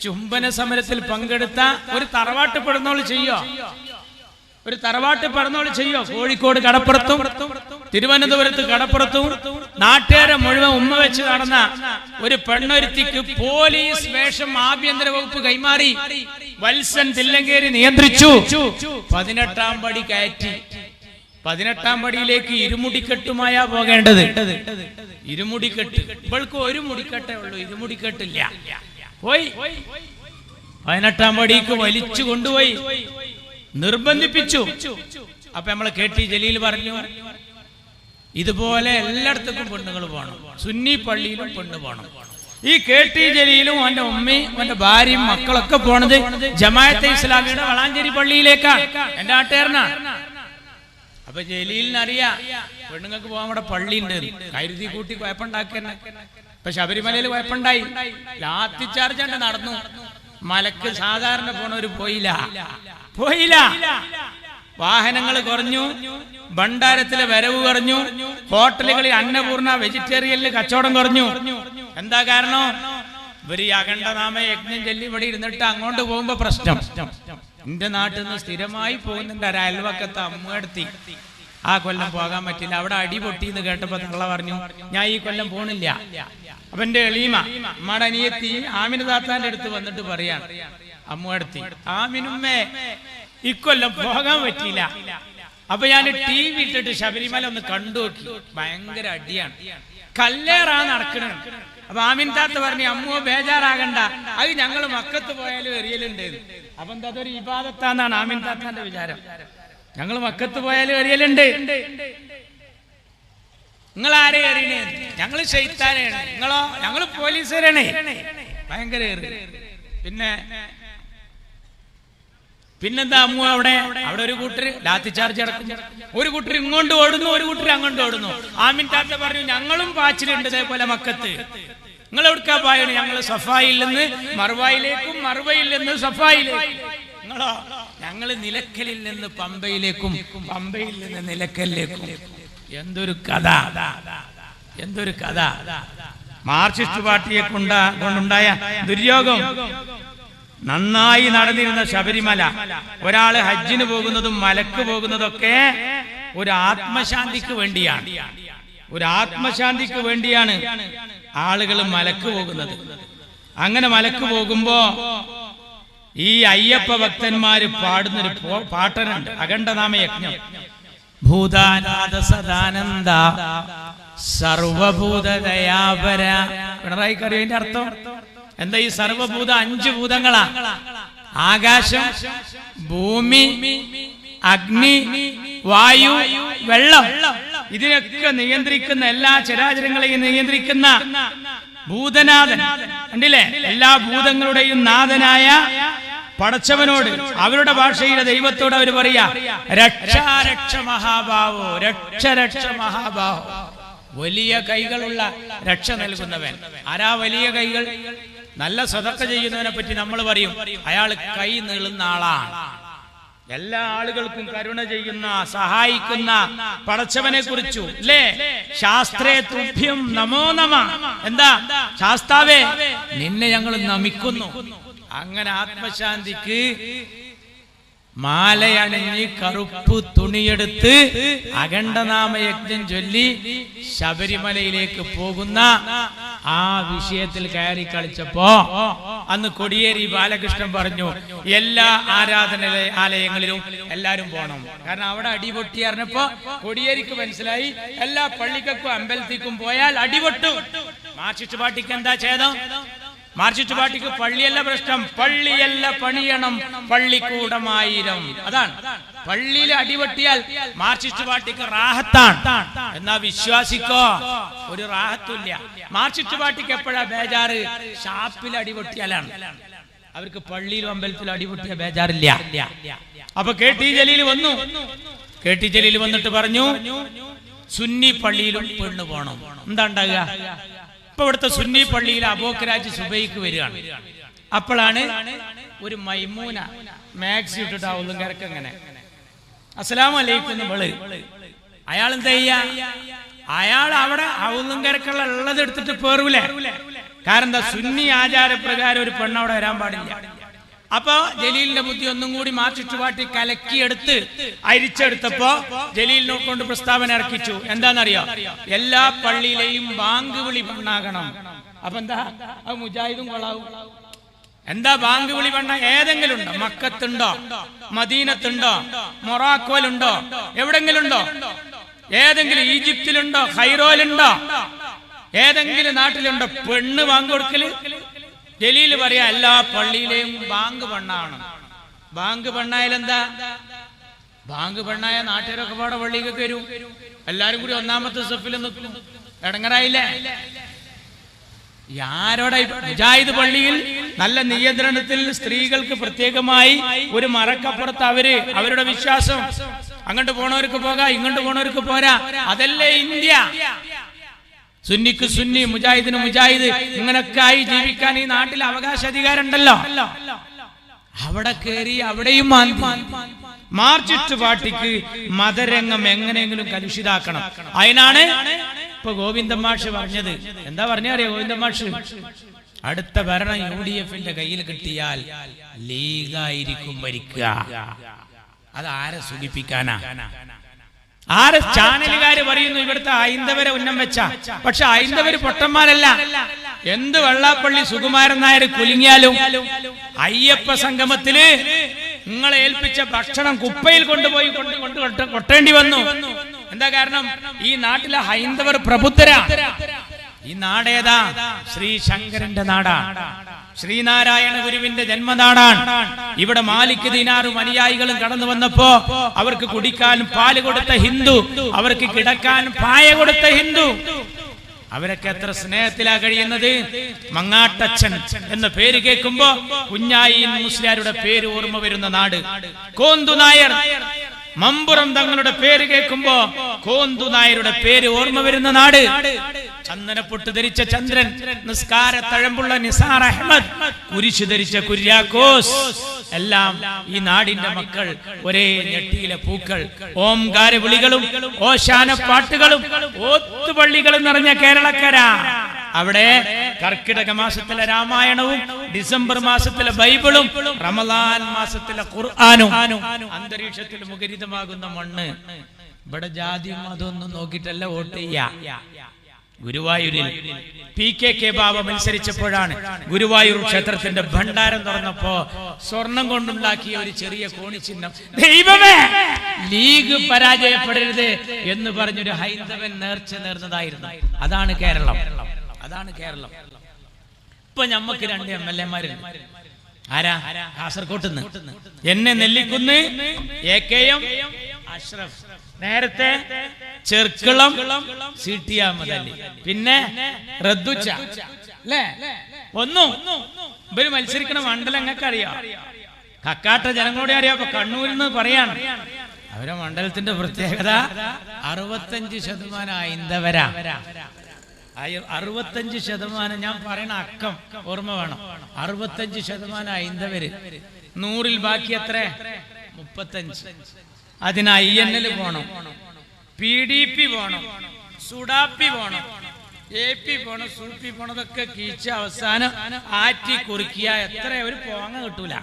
ചുംബന സമരത്തിൽ പങ്കെടുത്ത ഒരു തറവാട്ട് പെടുന്നോള് ചെയ്യോ? ഒരു തറവാട്ട് പെടുന്നോള് ചെയ്യോ? കോഴിക്കോട് കടപ്പുറത്തും തിരുവനന്തപുരത്ത് കടപ്പുറത്തും നാട്ടുകാരെ മുഴുവൻ ഉമ്മ വെച്ച് നടന്ന ഒരു പെണ്ണൊരുത്തിക്ക് പോലീസ് വേഷം ആഭ്യന്തര വകുപ്പ് കൈമാറി. വത്സൻ തില്ലങ്കേരി നിയന്ത്രിച്ചു. 18ാം പടി കയറ്റി. 18ാം പടിയിലേക്ക് ഇരുമുടിക്കെട്ടുമായാ പോകേണ്ടത്. ഇരുമുടിക്കെട്ട്. ഇവൾക്ക് ഒരു മുടിക്കെട്ടേ ഉള്ളൂ, ഇരുമുടിക്കെട്ടില്ല. പോയി 18ാം പടിക്ക് വലിച്ചു കൊണ്ടുപോയി, നിർബന്ധിപ്പിച്ചു. അപ്പൊ നമ്മളെ KT ജലീൽ പറഞ്ഞു, ഇതുപോലെ എല്ലായിടത്തേക്കും പെണ്ണുങ്ങൾ പോകണം, സുന്നി പള്ളിയിലും പെണ്ണ് പോകണം. ഈ KT ജലീലും അവന്റെ ഉമ്മയും അവന്റെ ഭാര്യയും മക്കളൊക്കെ പോണത് ജമാഅത്തെ ഇസ്ലാമിയുടെ വളാഞ്ചേരി പള്ളിയിലേക്കാണ്. എന്റെ നാട്ടുകാരനാണ്. അപ്പൊ ജലീലിനറിയാം പെണ്ണുങ്ങൾക്ക് പോകാൻ അവിടെ പള്ളിയുണ്ട്, കരുതി കൂട്ടി കുഴപ്പമുണ്ടാക്കന്നെ. ഇപ്പൊ ശബരിമലയിൽ കുഴപ്പമുണ്ടായി, ലാത്തി ചാർജ് നടന്നു. മലക്ക് സാധാരണ പോണവര് പോയില്ല. വാഹനങ്ങൾ കുറഞ്ഞു, ഭണ്ഡാരത്തിലെ വരവ് കുറഞ്ഞു, ഹോട്ടലുകളിൽ അന്നപൂർണ വെജിറ്റേറിയനിൽ കച്ചവടം കുറഞ്ഞു. എന്താ കാരണം? ഇവര് അഖണ്ഡനാമ യജ്ഞം ചൊല്ലി ഇവിടെ ഇരുന്നിട്ട് അങ്ങോട്ട് പോകുമ്പോ പ്രശ്നം. എന്റെ നാട്ടിൽ നിന്ന് സ്ഥിരമായി പോകുന്നുണ്ട് ഒരു അയൽവക്കത്തെ അമ്മയെടുത്തി. ആ കൊല്ലം പോകാൻ പറ്റില്ല, അവിടെ അടി പൊട്ടി എന്ന് കേട്ടപ്പോ തള്ള പറഞ്ഞു, ഞാൻ ഈ കൊല്ലം പോണില്ല. അപ്പൊ എന്റെ എളീമ അമ്മയുടെ അനിയത്തി ആമിന താത്താന്റെ അടുത്ത് വന്നിട്ട് പറയാണ്, അമ്മയെടുത്തി, ആമിനുമ്മേ ഇക്കൊല്ലം പോകാൻ പറ്റിയില്ല. അപ്പൊ ഞാൻ TV ഇട്ടിട്ട് ശബരിമല ഒന്ന് കണ്ടു നോക്കി, ഭയങ്കര അടിയാണ്, കല്ലേറാ നടക്കണ. അപ്പൊ ആമിൻ താത്ത പറഞ്ഞു, അമ്മോ ബേജാറാകണ്ട, അത് ഞങ്ങൾ മക്കത്ത് പോയാലും എറിയലുണ്ട്. അപ്പൊ എന്താ അതൊരു ഇബാദത്താന്നാണ് ആമിൻ താത്താന്റെ വിചാരം. ഞങ്ങൾ മക്കത്ത് പോയാലും എറിയലുണ്ട്. നിങ്ങൾ ആരെ എറിയണേ? ഞങ്ങൾ ശൈത്താനാണ്. നിങ്ങളോ? ഞങ്ങൾ പോലീസുകാരാണ്. ഭയങ്കര പിന്നെന്താ അമ്മു അവിടെ ഒരു കൂട്ടര് ലാത്തി ചാർജ് അടക്കും, ഒരു കൂട്ടർ ഇങ്ങോട്ട് ഓടുന്നു, ഒരു കൂട്ടർ അങ്ങോട്ട് ഓടുന്നു. ആമിൻ താത്ത പറഞ്ഞു ഞങ്ങളും പാച്ചിലുണ്ട് ഇതേപോലെ മക്കത്ത്. നിങ്ങൾ എവിടുക്കാ പായാണ്? ഞങ്ങൾ സഫായിൽ നിന്ന് മർവായിലേക്കും മർവയിൽ നിന്ന് സഫായിലേക്കും. നിങ്ങളോ? ഞങ്ങൾ നിലക്കലിൽ നിന്ന് പമ്പയിലേക്കും പമ്പയിൽ നിന്ന് നിലക്കലിലേക്കും. എന്തൊരു കഥ, എന്തൊരു കഥ! മാർക്സിസ്റ്റ് പാർട്ടിയെ കൊണ്ടുണ്ടായ ദുര്യോഗം. നന്നായി നടന്നിരുന്ന ശബരിമല, ഒരാള് ഹജ്ജിന് പോകുന്നതും മലക്ക് പോകുന്നതൊക്കെ ഒരു ആത്മശാന്തിക്ക് വേണ്ടിയാണ്. ഒരു ആത്മശാന്തിക്ക് വേണ്ടിയാണ് ആളുകൾ മലക്ക് പോകുന്നത്. അങ്ങനെ മലക്ക് പോകുമ്പോ ഈ അയ്യപ്പ ഭക്തന്മാര് പാടുന്നൊരു പാട്ടനുണ്ട്, അഖണ്ഡനാമയജ്ഞം. ഭൂതാനാഥ സദാനന്ദ സർവഭൂതദയാപര. പിണറായിക്കറിയോ ഇതിന്റെ അർത്ഥം എന്താ? ഈ സർവഭൂത 5 ഭൂതങ്ങളാ: ആകാശം, ഭൂമി, അഗ്നി, വായു, വെള്ളം. ഇതിനൊക്കെ നിയന്ത്രിക്കുന്ന, എല്ലാ ചരാചരങ്ങളെയും നിയന്ത്രിക്കുന്ന ഭൂതനാഥൻ കണ്ടില്ലേ? എല്ലാ ഭൂതങ്ങളുടെയും നാഥനായ പടച്ചവനോട്, അവരുടെ ഭാഷയിലെ ദൈവത്തോട് അവർ പറയാ രക്ഷ മഹാഭാവോ, രക്ഷ മഹാഭാവോ. വലിയ കൈകളുള്ള രക്ഷ നൽകുന്നവൻ. ആരാ വലിയ കൈകൾ? നല്ല സദഖ ചെയ്യുന്നവനെ പറ്റി നമ്മൾ പറയും അയാൾ കൈ നീളുന്ന ആളാണ്. എല്ലാ ആളുകൾക്കും കരുണ ചെയ്യുന്ന, സഹായിക്കുന്ന പടച്ചവനെ കുറിച്ചു അല്ലേ? ശാസ്ത്രേ തുഭ്യം നമോ നമ. എന്താ? ശാസ്താവേ നിന്നെ ഞങ്ങൾ നമിക്കുന്നു. അങ്ങനെ ആത്മശാന്തിക്ക് മാലയണിഞ്ഞ് കറുപ്പ് തുണിയെടുത്ത് അഖണ്ഡനാമയജ്ഞം ചൊല്ലി ശബരിമലയിലേക്ക് പോകുന്ന ആ വിഷയത്തിൽ കയറി കളിച്ചപ്പോ അന്ന് കോടിയേരി ബാലകൃഷ്ണൻ പറഞ്ഞു എല്ലാ ആരാധനാലയങ്ങളിലും എല്ലാരും പോണം. കാരണം അവിടെ അടിപൊട്ടി അറിഞ്ഞപ്പോ കോടിയേരിക്ക് മനസ്സിലായി എല്ലാ പള്ളിക്കും അമ്പലത്തിക്കും പോയാൽ അടിപൊട്ടും. മാർക്സിസ്റ്റ് പാർട്ടിക്ക് എന്താ ഛേദം? മാർക്സിസ്റ്റ് പാർട്ടിക്ക് പള്ളിയല്ല പ്രശ്നം, പള്ളിയല്ല പണിയണം, പള്ളിക്കൂടമായിരം. അതാണ്. പള്ളിയിൽ അടിപൊട്ടിയാൽ മാർക്സിസ്റ്റ് പാർട്ടിക്ക് റാഹത്താണ്. എന്നാ വിശ്വാസിക്കോ ഒരു റാഹത്തുമില്ല. മാർക്സിസ്റ്റ് പാർട്ടിക്ക് എപ്പോഴാ ബേജാറ്? ഷാപ്പിൽ അടിപൊട്ടിയാലാണ്. അവർക്ക് പള്ളിയിലും അമ്പലത്തിലും അടിപൊട്ടിയ ബേജാറില്ല. അപ്പൊ KT ജലീൽ വന്നു. KT ജലീൽ വന്നിട്ട് പറഞ്ഞു സുന്നി പള്ളിയിലും പെണ്ണു പോണം. എന്താ ഉണ്ടാകുക? ഇപ്പൊ ഇവിടുത്തെ സുന്നി പള്ളിയിൽ അബൂബക്കർ സുബൈക്ക് വരികയാണ്. അപ്പോഴാണ് ഒരു മൈമൂന മാക്സി ഇട്ടിട്ട് ആവുന്നു കിടക്കങ്ങനെ അസ്സലാമു അലൈക്കും വിളി. അയാൾ എന്താ ചെയ്യാ? അയാൾ അവിടെ ഔന്നും കിടക്കുള്ള ഉള്ളത് എടുത്തിട്ട് പേറൂലേ? കാരണം എന്താ? സുന്നി ആചാരപ്രകാരം ഒരു പെണ്ണ് അവിടെ വരാൻ പാടില്ല. അപ്പൊ ജലീലിന്റെ ബുദ്ധി ഒന്നും കൂടി മാർക്സിസ്റ്റ് പാർട്ടി കലക്കിയെടുത്ത് അരിച്ചെടുത്തപ്പോ ജലീലിനെ കൊണ്ട് പ്രസ്താവന ഇറക്കിച്ചു. എന്താണെന്നറിയോ? എല്ലാ പള്ളിയിലെയും ബാങ്ക് വിളി പെണ്ണാകണം. അപ്പൊ എന്താ? അത് മുജാഹിദും കൊള്ളാവും. എന്താ ബാങ്ക് വിളി പെണ്ണ? ഏതെങ്കിലും ഉണ്ടോ? മക്കത്തുണ്ടോ? മദീനത്തുണ്ടോ? മൊറാക്കോയിലുണ്ടോ? എവിടെങ്കിലും ഉണ്ടോ? ഏതെങ്കിലും ഈജിപ്തിലുണ്ടോ? ഖൈറോയിലുണ്ടോ? ഏതെങ്കിലും നാട്ടിലുണ്ടോ പെണ്ണ് ബാങ്ക് കൊടുക്കല്? ജലീൽ പറയാ എല്ലാ പള്ളിയിലെയും ബാങ്ക് പെണ്ണാണ്. ബാങ്ക് പെണ്ണായാലെന്താ? ബാങ്ക് പെണ്ണായ നാട്ടുകാരൊക്കെ പാടെ പള്ളിക്ക് വരും. എല്ലാരും കൂടി ഒന്നാമത്തെ സഫിൽ നിൽക്കും. ഇടങ്ങറായില്ലേ? ആരോടായി? മുജാഹിദ് പള്ളിയിൽ നല്ല നിയന്ത്രണത്തിൽ സ്ത്രീകൾക്ക് പ്രത്യേകമായി ഒരു മറക്കപ്പുറത്ത് അവരുടെ വിശ്വാസം. അങ്ങോട്ട് പോണവർക്ക് പോകാം, ഇങ്ങോട്ട് പോണവർക്ക് പോരാ. അതല്ലേ ഇന്ത്യ. സുന്നിക്ക് സുന്നി, മുജാഹിദിന് മുജാഹിദ്, ഇങ്ങനൊക്കെ ആയി ജീവിക്കാൻ ഈ നാട്ടിൽ അവകാശാധികാരം ഉണ്ടല്ലോ. അവിടെ കയറി അവിടെയും മാർക്സിസ്റ്റ് പാർട്ടിക്ക് മതരംഗം എങ്ങനെയെങ്കിലും കലുഷിതാക്കണം. അതിനാണ് ഇപ്പൊ ഗോവിന്ദൻ മാഷ് പറഞ്ഞത്. എന്താ പറഞ്ഞറിയോ ഗോവിന്ദൻ മാഷ്? അടുത്ത ഭരണം UDF-ന്റെ കയ്യിൽ കിട്ടിയാൽ ലീഗായിരിക്കും ഭരിക്കുക. അത് ആരെ സൂചിപ്പിക്കാനാ? ആര് ചാനലുകാര് പറയുന്നു ഇവിടുത്തെ ഹൈന്ദവരെ ഉന്നം വെച്ച. പക്ഷെ ഹൈന്ദവര് പൊട്ടന്മാരല്ല. എന്ത് വെള്ളാപ്പള്ളി സുകുമാരൻ നായർ കുലുങ്ങിയാലും അയ്യപ്പ സംഗമത്തില് നിങ്ങളെ ഏൽപ്പിച്ച ഭക്ഷണം കുപ്പയിൽ കൊണ്ടുപോയി കൊട്ടേണ്ടി വന്നു. എന്താ കാരണം? ഈ നാട്ടിലെ ഹൈന്ദവർ പ്രബുദ്ധരാ. ഈ നാടേതാ? ശ്രീ ശങ്കരന്റെ നാടാ. ശ്രീനാരായണ ഗുരുവിന്റെ ജന്മനാടാണ്. ഇവിടെ മാലിക് ദീനാറും അനുയായികളും കടന്നു വന്നപ്പോ അവർക്ക് കുടിക്കാൻ പാല് കൊടുത്ത ഹിന്ദു, അവർക്ക് കിടക്കാൻ പായ കൊടുത്ത ഹിന്ദു, അവരൊക്കെ എത്ര സ്നേഹത്തിലാ കഴിയുന്നത്. മങ്ങാട്ടച്ഛൻ എന്ന പേര് കേൾക്കുമ്പോ കുഞ്ഞായി മുസ്ലിയാരുടെ പേര് ഓർമ്മ വരുന്ന നാട്. കോന്തു നായർ, മമ്പുറം തങ്ങളുടെ പേര് കേൾക്കുമ്പോ കോന്തു നായരുടെ പേര് ഓർമ്മ വരുന്ന നാട്. ചന്ദനപ്പൊട്ട് ധരിച്ച ചന്ദ്രൻ, നിസ്കാര തഴമ്പുള്ള നിസാർ അഹമ്മദ്, കുരിശു ധരിച്ച കുര്യാക്കോസ്, എല്ലാം ഈ നാടിന്റെ മക്കൾ. ഒരേ ഞെട്ടിയിലെ പൂക്കൾ. ഓംകാര വിളികളും ഓശാന പാട്ടുകളും ഓത്തുപള്ളികളും നിറഞ്ഞ കേരളക്കര. അവിടെ കർക്കിടക മാസത്തിലെ രാമായണവും ഡിസംബർ മാസത്തിലെ ബൈബിളും റമദാൻ മാസത്തിലെ ഖുർആനും അന്തരീക്ഷത്തിൽ മുഖരിതമാകുന്ന മണ്ണ്. ഇവിടെ ജാതിയും അതൊന്നും നോക്കിയിട്ടല്ല വോട്ട് ചെയ്യാ. ഗുരുവായൂരിൽ PKK ബാബ മത്സരിച്ചപ്പോഴാണ് ഗുരുവായൂർ ക്ഷേത്രത്തിന്റെ ഭണ്ഡാരം തുറന്നപ്പോ സ്വർണം കൊണ്ടുണ്ടാക്കിയ ഒരു ചെറിയ കോണിച്ചിഹ്നം, ദൈവമേ ലീഗ് പരാജയപ്പെടരുത് എന്ന് പറഞ്ഞൊരു ഹൈന്ദവൻ നേർച്ച നേർന്നതായിരുന്നു. അതാണ് കേരളം, അതാണ് കേരളം. ഇപ്പൊ ഞമ്മക്ക് 2 MLA-മാരുണ്ട്. ആരാ? കാസർകോട്ട് നിന്ന് എന്നെ നെല്ലിക്കുന്ന് AKM അഷ്റഫ്, നേരത്തെ ചെർക്കളം CT അഹമ്മദ് അലി, പിന്നെ റദ്ദുച്ച അല്ലേ. ഒന്നും ഇവര് മത്സരിക്കണ മണ്ഡലം ഞങ്ങൾക്ക് അറിയാം. കക്കാട്ട ജനങ്ങളോടെ അറിയാം. അപ്പൊ കണ്ണൂരിൽ നിന്ന് പറയാണ്, അവരെ മണ്ഡലത്തിന്റെ പ്രത്യേകത 65% ഹൈന്ദവരാ. 65%, ഞാൻ പറയണ അക്കം ഓർമ്മ വേണം. 65% ഹൈന്ദവര്. 100-ൽ ബാക്കി എത്ര? 35. അതിന് INL പോണം, PDP പോണം, സുഡാപ്പി പോണം, AP പോണം, സൂപ്പി പോണതൊക്കെ കീച്ച അവസാനം ആറ്റി കുറിക്കുക. എത്ര ഒരു പോങ്ങ കിട്ടൂല.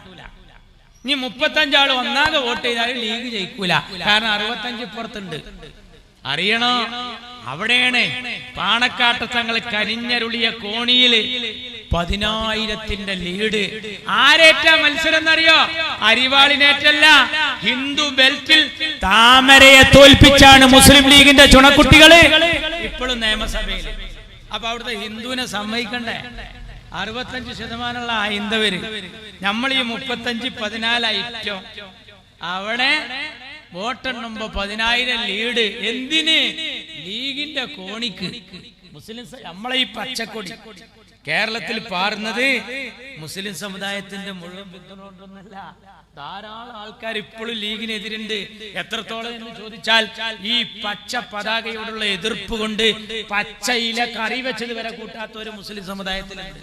ഇനി 35 ആള് ഒന്നാകെ വോട്ട് ചെയ്താലും ലീഗ് ജയിക്കൂല. കാരണം 65 ഇപ്പുറത്തുണ്ട്. അറിയണോ? അവിടെയാണ് പാണക്കാട്ട് തങ്ങൾ കരിഞ്ഞരുളിയ കോണിയില് 10,000-ന്റെ ലീഡ്. ആരേറ്റ മത്സരം എന്നറിയോ? അരിവാളിനേറ്റല്ല, ഹിന്ദു ബെൽറ്റിൽ താമരയെ തോൽപ്പിച്ചാണ് മുസ്ലിം ലീഗിന്റെ ചുണക്കുട്ടികള് ഇപ്പോഴും നിയമസഭയിൽ. അപ്പൊ അവിടുത്തെ ഹിന്ദുവിനെ സമ്മതിക്കണ്ടേ? 65% ഹൈന്ദവര്. നമ്മൾ ഈ 35-14 ഐറ്റം. അവിടെ വോട്ടെണ്ണുമ്പോ 10,000 ലീഡ്. എന്തിന്? ലീഗിന്റെ കോണിക്ക്. മുസ്ലിം നമ്മളെ ഈ പച്ചക്കൊടി കേരളത്തിൽ പാറുന്നത് മുസ്ലിം സമുദായത്തിന്റെ മുഴുവൻ പിന്തുണ. ധാരാളം ആൾക്കാർ ഇപ്പോഴും ലീഗിനെതിരുണ്ട്. എത്രത്തോളം എന്ന് ചോദിച്ചാൽ ഈ പച്ച പതാകയോടുള്ള എതിർപ്പ് കൊണ്ട് പച്ച ഇല കറി വെച്ചത് വരെ കൂട്ടാത്ത ഒരു മുസ്ലിം സമുദായത്തിലുണ്ട്.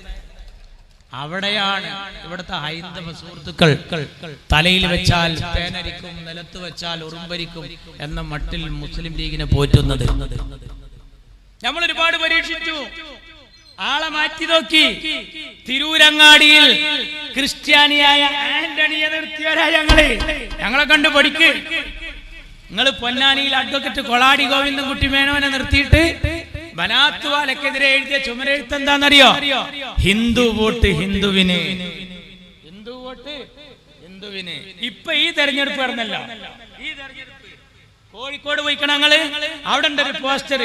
അവിടെയാണ് ഇവിടുത്തെ ഹൈന്ദവ സുഹൃത്തുക്കൾ തലയിൽ വെച്ചാൽ പേനരിക്കും, നിലത്ത് വെച്ചാൽ ഉറുമ്പരിക്കും എന്ന മട്ടിൽ മുസ്ലിം ലീഗിനെ പോറ്റുന്നത്. നമ്മൾ ഒരുപാട് പരീക്ഷിച്ചു, ആളെ മാറ്റി നോക്കി. തിരൂരങ്ങാടിയിൽ ക്രിസ്ത്യാനിയായ ആന്റണിയെ നിർത്തിയവരാ ഞങ്ങളെ കണ്ടു പഠിക്ക്. നിങ്ങൾ പൊന്നാനിയിൽ അഡ്വക്കേറ്റ് കൊളാടി ഗോവിന്ദൻകുട്ടി മേനോനെ നിർത്തിയിട്ട് ബനാത്തുവാലക്കെതിരെ എഴുതിയ ചുമരെഴുത്ത് എന്താണെന്നറിയോ? ഹിന്ദു വോട്ട് ഹിന്ദുവിന്, ഹിന്ദു വോട്ട് ഹിന്ദുവിന്. ഇപ്പൊ ഈ തെരഞ്ഞെടുപ്പ് നടന്നല്ലോ, ഈ തെരഞ്ഞെടുപ്പ് കോഴിക്കോട് പോയിക്കണ ഞങ്ങള്. അവിടെ ഉണ്ട് ഒരു പോസ്റ്റർ,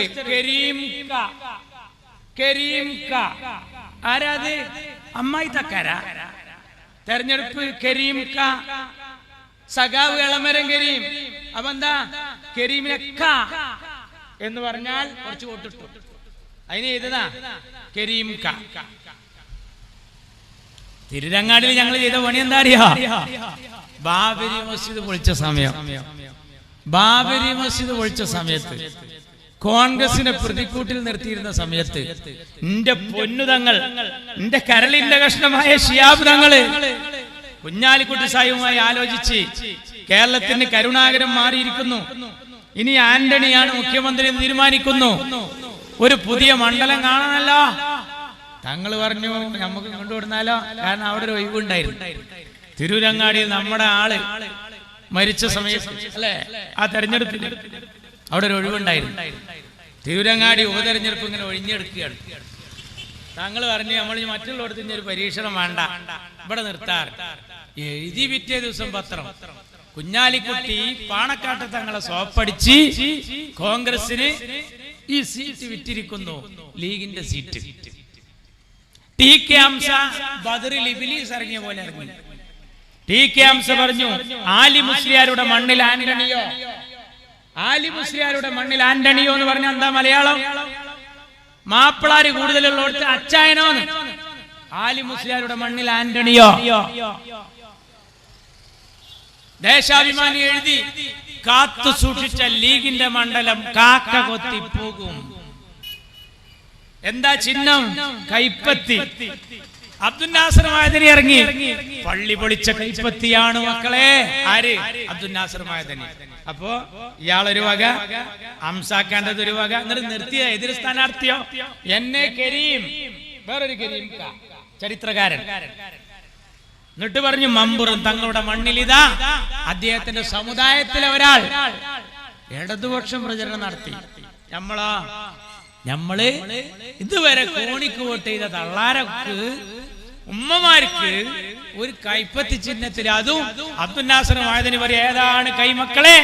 കരീം ക. ആരാത്? അമ്മായി തക്കാരാ. തെരഞ്ഞെടുപ്പ് കരീം ക, സഖാവ് എളമരം കരീം. അപ്പൊ എന്താ? കരീമിനെ ക എന്ന് പറഞ്ഞാൽ കുറച്ച് വോട്ടിട്ടു. അതിന് എഴുതുതാ കരീം ക. തിരുരങ്ങാടിയിൽ ഞങ്ങൾ ചെയ്ത പണി എന്താ അറിയാ? ബാബരി മസ്ജിദ് പൊളിച്ച സമയം, ബാബരി മസ്ജിദ് പൊളിച്ച സമയത്ത് കോൺഗ്രസിനെ പ്രതിക്കൂട്ടിൽ നിർത്തിയിരുന്ന സമയത്ത് എന്റെ പൊന്നുതങ്ങൾ, എന്റെ കരളിന്റെ കഷ്ണമായ ശിയാബ് തങ്ങള് കുഞ്ഞാലിക്കുട്ടി സാഹിബുമായി ആലോചിച്ച് കേരളത്തിന് കരുണാകരൻ മാറിയിരിക്കുന്നു, ഇനി ആന്റണിയാണ് മുഖ്യമന്ത്രി എന്ന് തീരുമാനിക്കുന്നു. ഒരു പുതിയ മണ്ഡലം കാണണമല്ലോ. തങ്ങൾ പറഞ്ഞു നമുക്ക് കൊണ്ടുവിടുന്നാലോ, കാരണം അവിടെ ഒരു ഒഴിവുണ്ടായിരുന്നു. തിരൂരങ്ങാടിയിൽ നമ്മുടെ ആള് മരിച്ച സമയത്ത് അല്ലെ, ആ തെരഞ്ഞെടുപ്പിൽ അവിടെ ഒരു ഒഴിവുണ്ടായിരുന്നു. തിരൂരങ്ങാടി ഉപതെരഞ്ഞെടുപ്പ് ഇങ്ങനെ ഒഴിഞ്ഞെടുക്കുകയാണ്. താങ്കൾ പറഞ്ഞു നമ്മൾ മറ്റുള്ളവർക്ക് ഒരു പരീക്ഷണം വേണ്ട, ഇവിടെ നിർത്താർ. എഴുതി പിറ്റേ ദിവസം പത്രം, കുഞ്ഞാലിക്കുട്ടി പാണക്കാട്ട് തങ്ങളെ സോപ്പടിച്ച് കോൺഗ്രസിന് ഈ സീറ്റ് വിറ്റിരിക്കുന്നു, ലീഗിന്റെ സീറ്റ്. ടി കെ ഹംസ ബദറിൽ ഇബ്ലീസ് ഇറങ്ങിയ പോലെ ഇറങ്ങി. ടി കെ ഹംസ പറഞ്ഞു, ആലി മുസ്ലിയാരുടെ മണ്ണിൽ ആന്റണിയോ. ആലി മുസ്ലിയാരുടെ മണ്ണിൽ ആന്റണിയോ എന്ന് പറഞ്ഞാൽ എന്താ മലയാളം? മാപ്പിളാര് കൂടുതലുള്ളടത്ത് അച്ചായനോന്ന്. ആലി മുസ്ലിയാരുടെ മണ്ണിൽ ആന്റണിയോ. ദേശാഭിമാനി എഴുതി, കാത്തു സൂക്ഷിച്ച ലീഗിന്റെ മണ്ഡലം കാക്ക കൊത്തിപ്പോകും. എന്താ ചിഹ്നം? കൈപ്പത്തി. അബ്ദുൽ നാസർ മഅദനി ഇറങ്ങി, പള്ളി പൊളിച്ച കൈപ്പത്തിയാണ് മക്കളെ. ആര്? അബ്ദുൽ നാസർ മഅദനി. അപ്പോ ഇയാളൊരു വക, ഹംസാക്കേണ്ടത് ഒരു വക. എന്നിട്ട് നിർത്തിയ എതിർ സ്ഥാനാർത്ഥിയോ എന്നെ കരീം, വേറൊരു കരീം ചരിത്രകാരൻ. എന്നിട്ട് പറഞ്ഞു, മമ്പുറം തങ്ങളുടെ മണ്ണിലിതാ അദ്ദേഹത്തിന്റെ സമുദായത്തിലെ ഒരാൾ ഇടതുപക്ഷം പ്രചരണം നടത്തി. നമ്മള് ഇതുവരെ കോണിക്ക് വോട്ട് ചെയ്ത തള്ളാരക്ക്, ഉമ്മമാർക്ക് ഒരു കൈപ്പത്തി ചിഹ്നത്തിൽ, അതും അബ്ദുൽ നാസർ മഅദനി പറയും, ഏതാണ് കൈ മക്കളെ?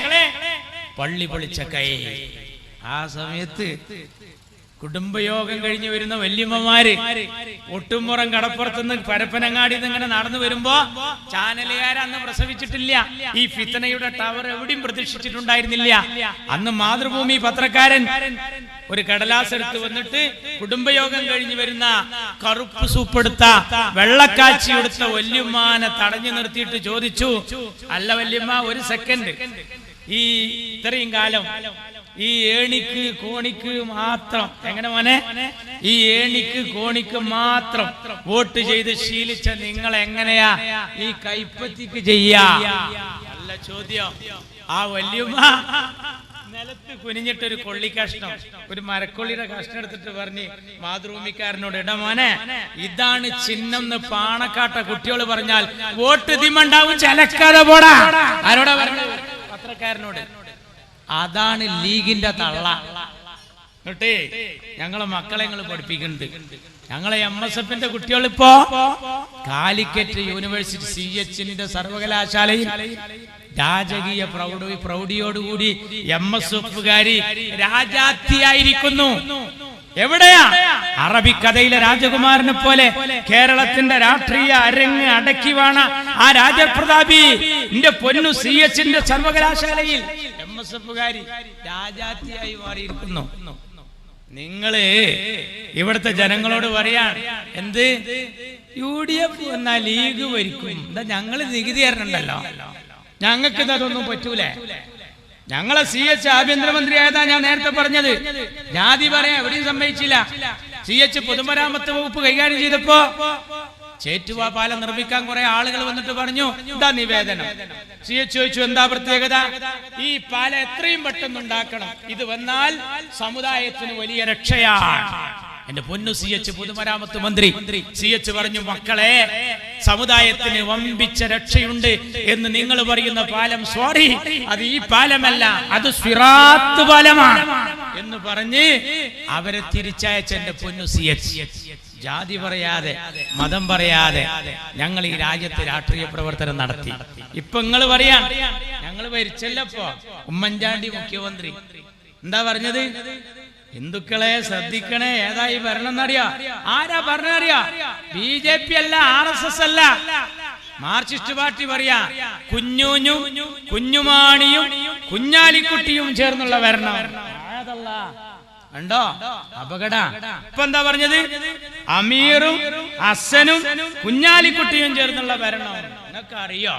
പള്ളി പൊളിച്ച കൈ. ആ സമയത്ത് കുടുംബയോഗം കഴിഞ്ഞു വരുന്ന വല്യമ്മമാര് ഒട്ടുമുറം കടപ്പുറത്തുനിന്ന് പരപ്പനങ്ങാടി ഇങ്ങനെ നടന്നു വരുമ്പോ, ചാനലുകാരെ അന്ന് പ്രസവിച്ചിട്ടില്ല, ഈ ഫിത്തനയുടെ ടവർ എവിടെയും പ്രതീക്ഷിച്ചിട്ടുണ്ടായിരുന്നില്ല. അന്ന് മാതൃഭൂമി പത്രക്കാരൻ ഒരു കടലാസ് എടുത്ത് വന്നിട്ട് കുടുംബയോഗം കഴിഞ്ഞു വരുന്ന കറുപ്പ് സൂപ്പെടുത്ത വെള്ളക്കാച്ചി എടുത്ത വല്യമ്മാനെ തടഞ്ഞു നിർത്തിയിട്ട് ചോദിച്ചു, അല്ല വല്യമ്മ, ഒരു സെക്കൻഡ്, ഈ ഇത്രയും കാലം ഈ ഏണിക്ക് കോണിക്ക് മാത്രം, എങ്ങനെ മോനെ, ഈ ഏണിക്ക് കോണിക്ക് മാത്രം വോട്ട് ചെയ്ത് ശീലിച്ച നിങ്ങൾ എങ്ങനെയാ ഈ കൈപ്പത്തിക്ക് ചെയ്യാ? നല്ല ചോദ്യം. ആ വല്യമ്മ നിലത്ത് കുനിഞ്ഞിട്ടൊരു കൊള്ളി കഷ്ണം, ഒരു മരക്കൊള്ളിയുടെ കഷ്ണം എടുത്തിട്ട് പറഞ്ഞ് മാതൃഭൂമിക്കാരനോട്, ഇടമോനെ, ഇതാണ് ചിഹ്നം എന്ന് പാണക്കാട്ട കുട്ടികൾ പറഞ്ഞാൽ വോട്ട് ഇതിമുണ്ടാവും, ചലക്കാതെ പോടാ. ആരോടാ പറഞ്ഞത്? പത്രക്കാരനോട്. അതാണ് ലീഗിന്റെ തള്ള. എന്നിട്ടേ ഞങ്ങളെ മക്കളെ ഞങ്ങൾ പഠിപ്പിക്കുന്നുണ്ട്. ഞങ്ങളെ MSFന്റെ കുട്ടികൾ ഇപ്പോ കാലിക്കറ്റ് യൂണിവേഴ്സിറ്റി CHന്റെ സർവകലാശാലയിൽ രാജകീയ പ്രൗഢിയോടുകൂടി MSFകാരി രാജാത്തിയായിരിക്കുന്നു. എവിടെയാ? അറബിക്കഥയിലെ രാജകുമാരനെ പോലെ കേരളത്തിന്റെ രാഷ്ട്രീയ അരങ്ങ് അടക്കി വാണ ആ രാജപ്രതാപി എന്റെ പൊന്നു CHന്റെ സർവകലാശാലയിൽ MSFകാരി രാജാത്തിയായി മാറിയിരിക്കുന്നു. നിങ്ങള് ഇവിടുത്തെ ജനങ്ങളോട് പറയാൻ, എന്ത് UDF എന്നാ ലീഗ് ഭരിക്കും, എന്താ ഞങ്ങള് നികുതി തരണുണ്ടല്ലോ, ഞങ്ങൾക്ക് ഇതൊന്നും പറ്റൂലേ? ഞങ്ങളെ CH ആഭ്യന്തരമന്ത്രി ആയതാ ഞാൻ നേരത്തെ പറഞ്ഞത്. ജാതി പറയാൻ എവിടെയും സമ്മതിച്ചില്ല. CH പൊതുമരാമത്ത് വകുപ്പ് കൈകാര്യം ചെയ്തപ്പോ ചേറ്റുവ പാലം നിർമ്മിക്കാൻ കുറെ ആളുകൾ വന്നിട്ട് പറഞ്ഞു, എന്താ നിവേദനം? CH ചോദിച്ചു, എന്താ പ്രത്യേകത? ഈ പാലം എത്രയും പെട്ടെന്ന് ഉണ്ടാക്കണം, ഇത് വന്നാൽ സമുദായത്തിന് വലിയ രക്ഷയാണ്. എന്റെ പൊന്നു CH പൊതുമരാമത്ത് മന്ത്രി CH പറഞ്ഞു, മക്കളെ, സമുദായത്തിന് വമ്പിച്ച രക്ഷയുണ്ട് എന്ന് നിങ്ങൾ പറയുന്ന പാലം, സോറി, അത് ഈ പാലമല്ല, അത് സിറാത്ത് പാലമാണ് എന്ന് പറഞ്ഞ് അവരെ തിരിച്ചയച്ച എന്റെ പൊന്നു CH. ജാതി പറയാതെ, മതം പറയാതെ ഞങ്ങൾ ഈ രാജ്യത്ത് രാഷ്ട്രീയ പ്രവർത്തനം നടത്തി. ഇപ്പൊ നിങ്ങൾ പറയാൻ, ഞങ്ങൾ ഭരിച്ചല്ലപ്പോ ഉമ്മൻചാണ്ടി മുഖ്യമന്ത്രി എന്താ പറഞ്ഞത്? ഹിന്ദുക്കളെ ശ്രദ്ധിക്കണേ, ഏതായി ഭരണം എന്നറിയാ? ആരാ ഭരണം അറിയാ? BJP അല്ല, RSS അല്ല, മാർക്സിസ്റ്റ് പാർട്ടി പറയാ. കുഞ്ഞൂഞ്ഞും കുഞ്ഞുമാണിയും കുഞ്ഞാലിക്കുട്ടിയും ചേർന്നുള്ള ഭരണം. ഉണ്ടോ? അപകട. ഇപ്പൊ എന്താ പറഞ്ഞത്? അമീറും അസനും കുഞ്ഞാലിക്കുട്ടിയും ചേർന്നുള്ള ഭരണം. നിങ്ങൾക്കറിയോ?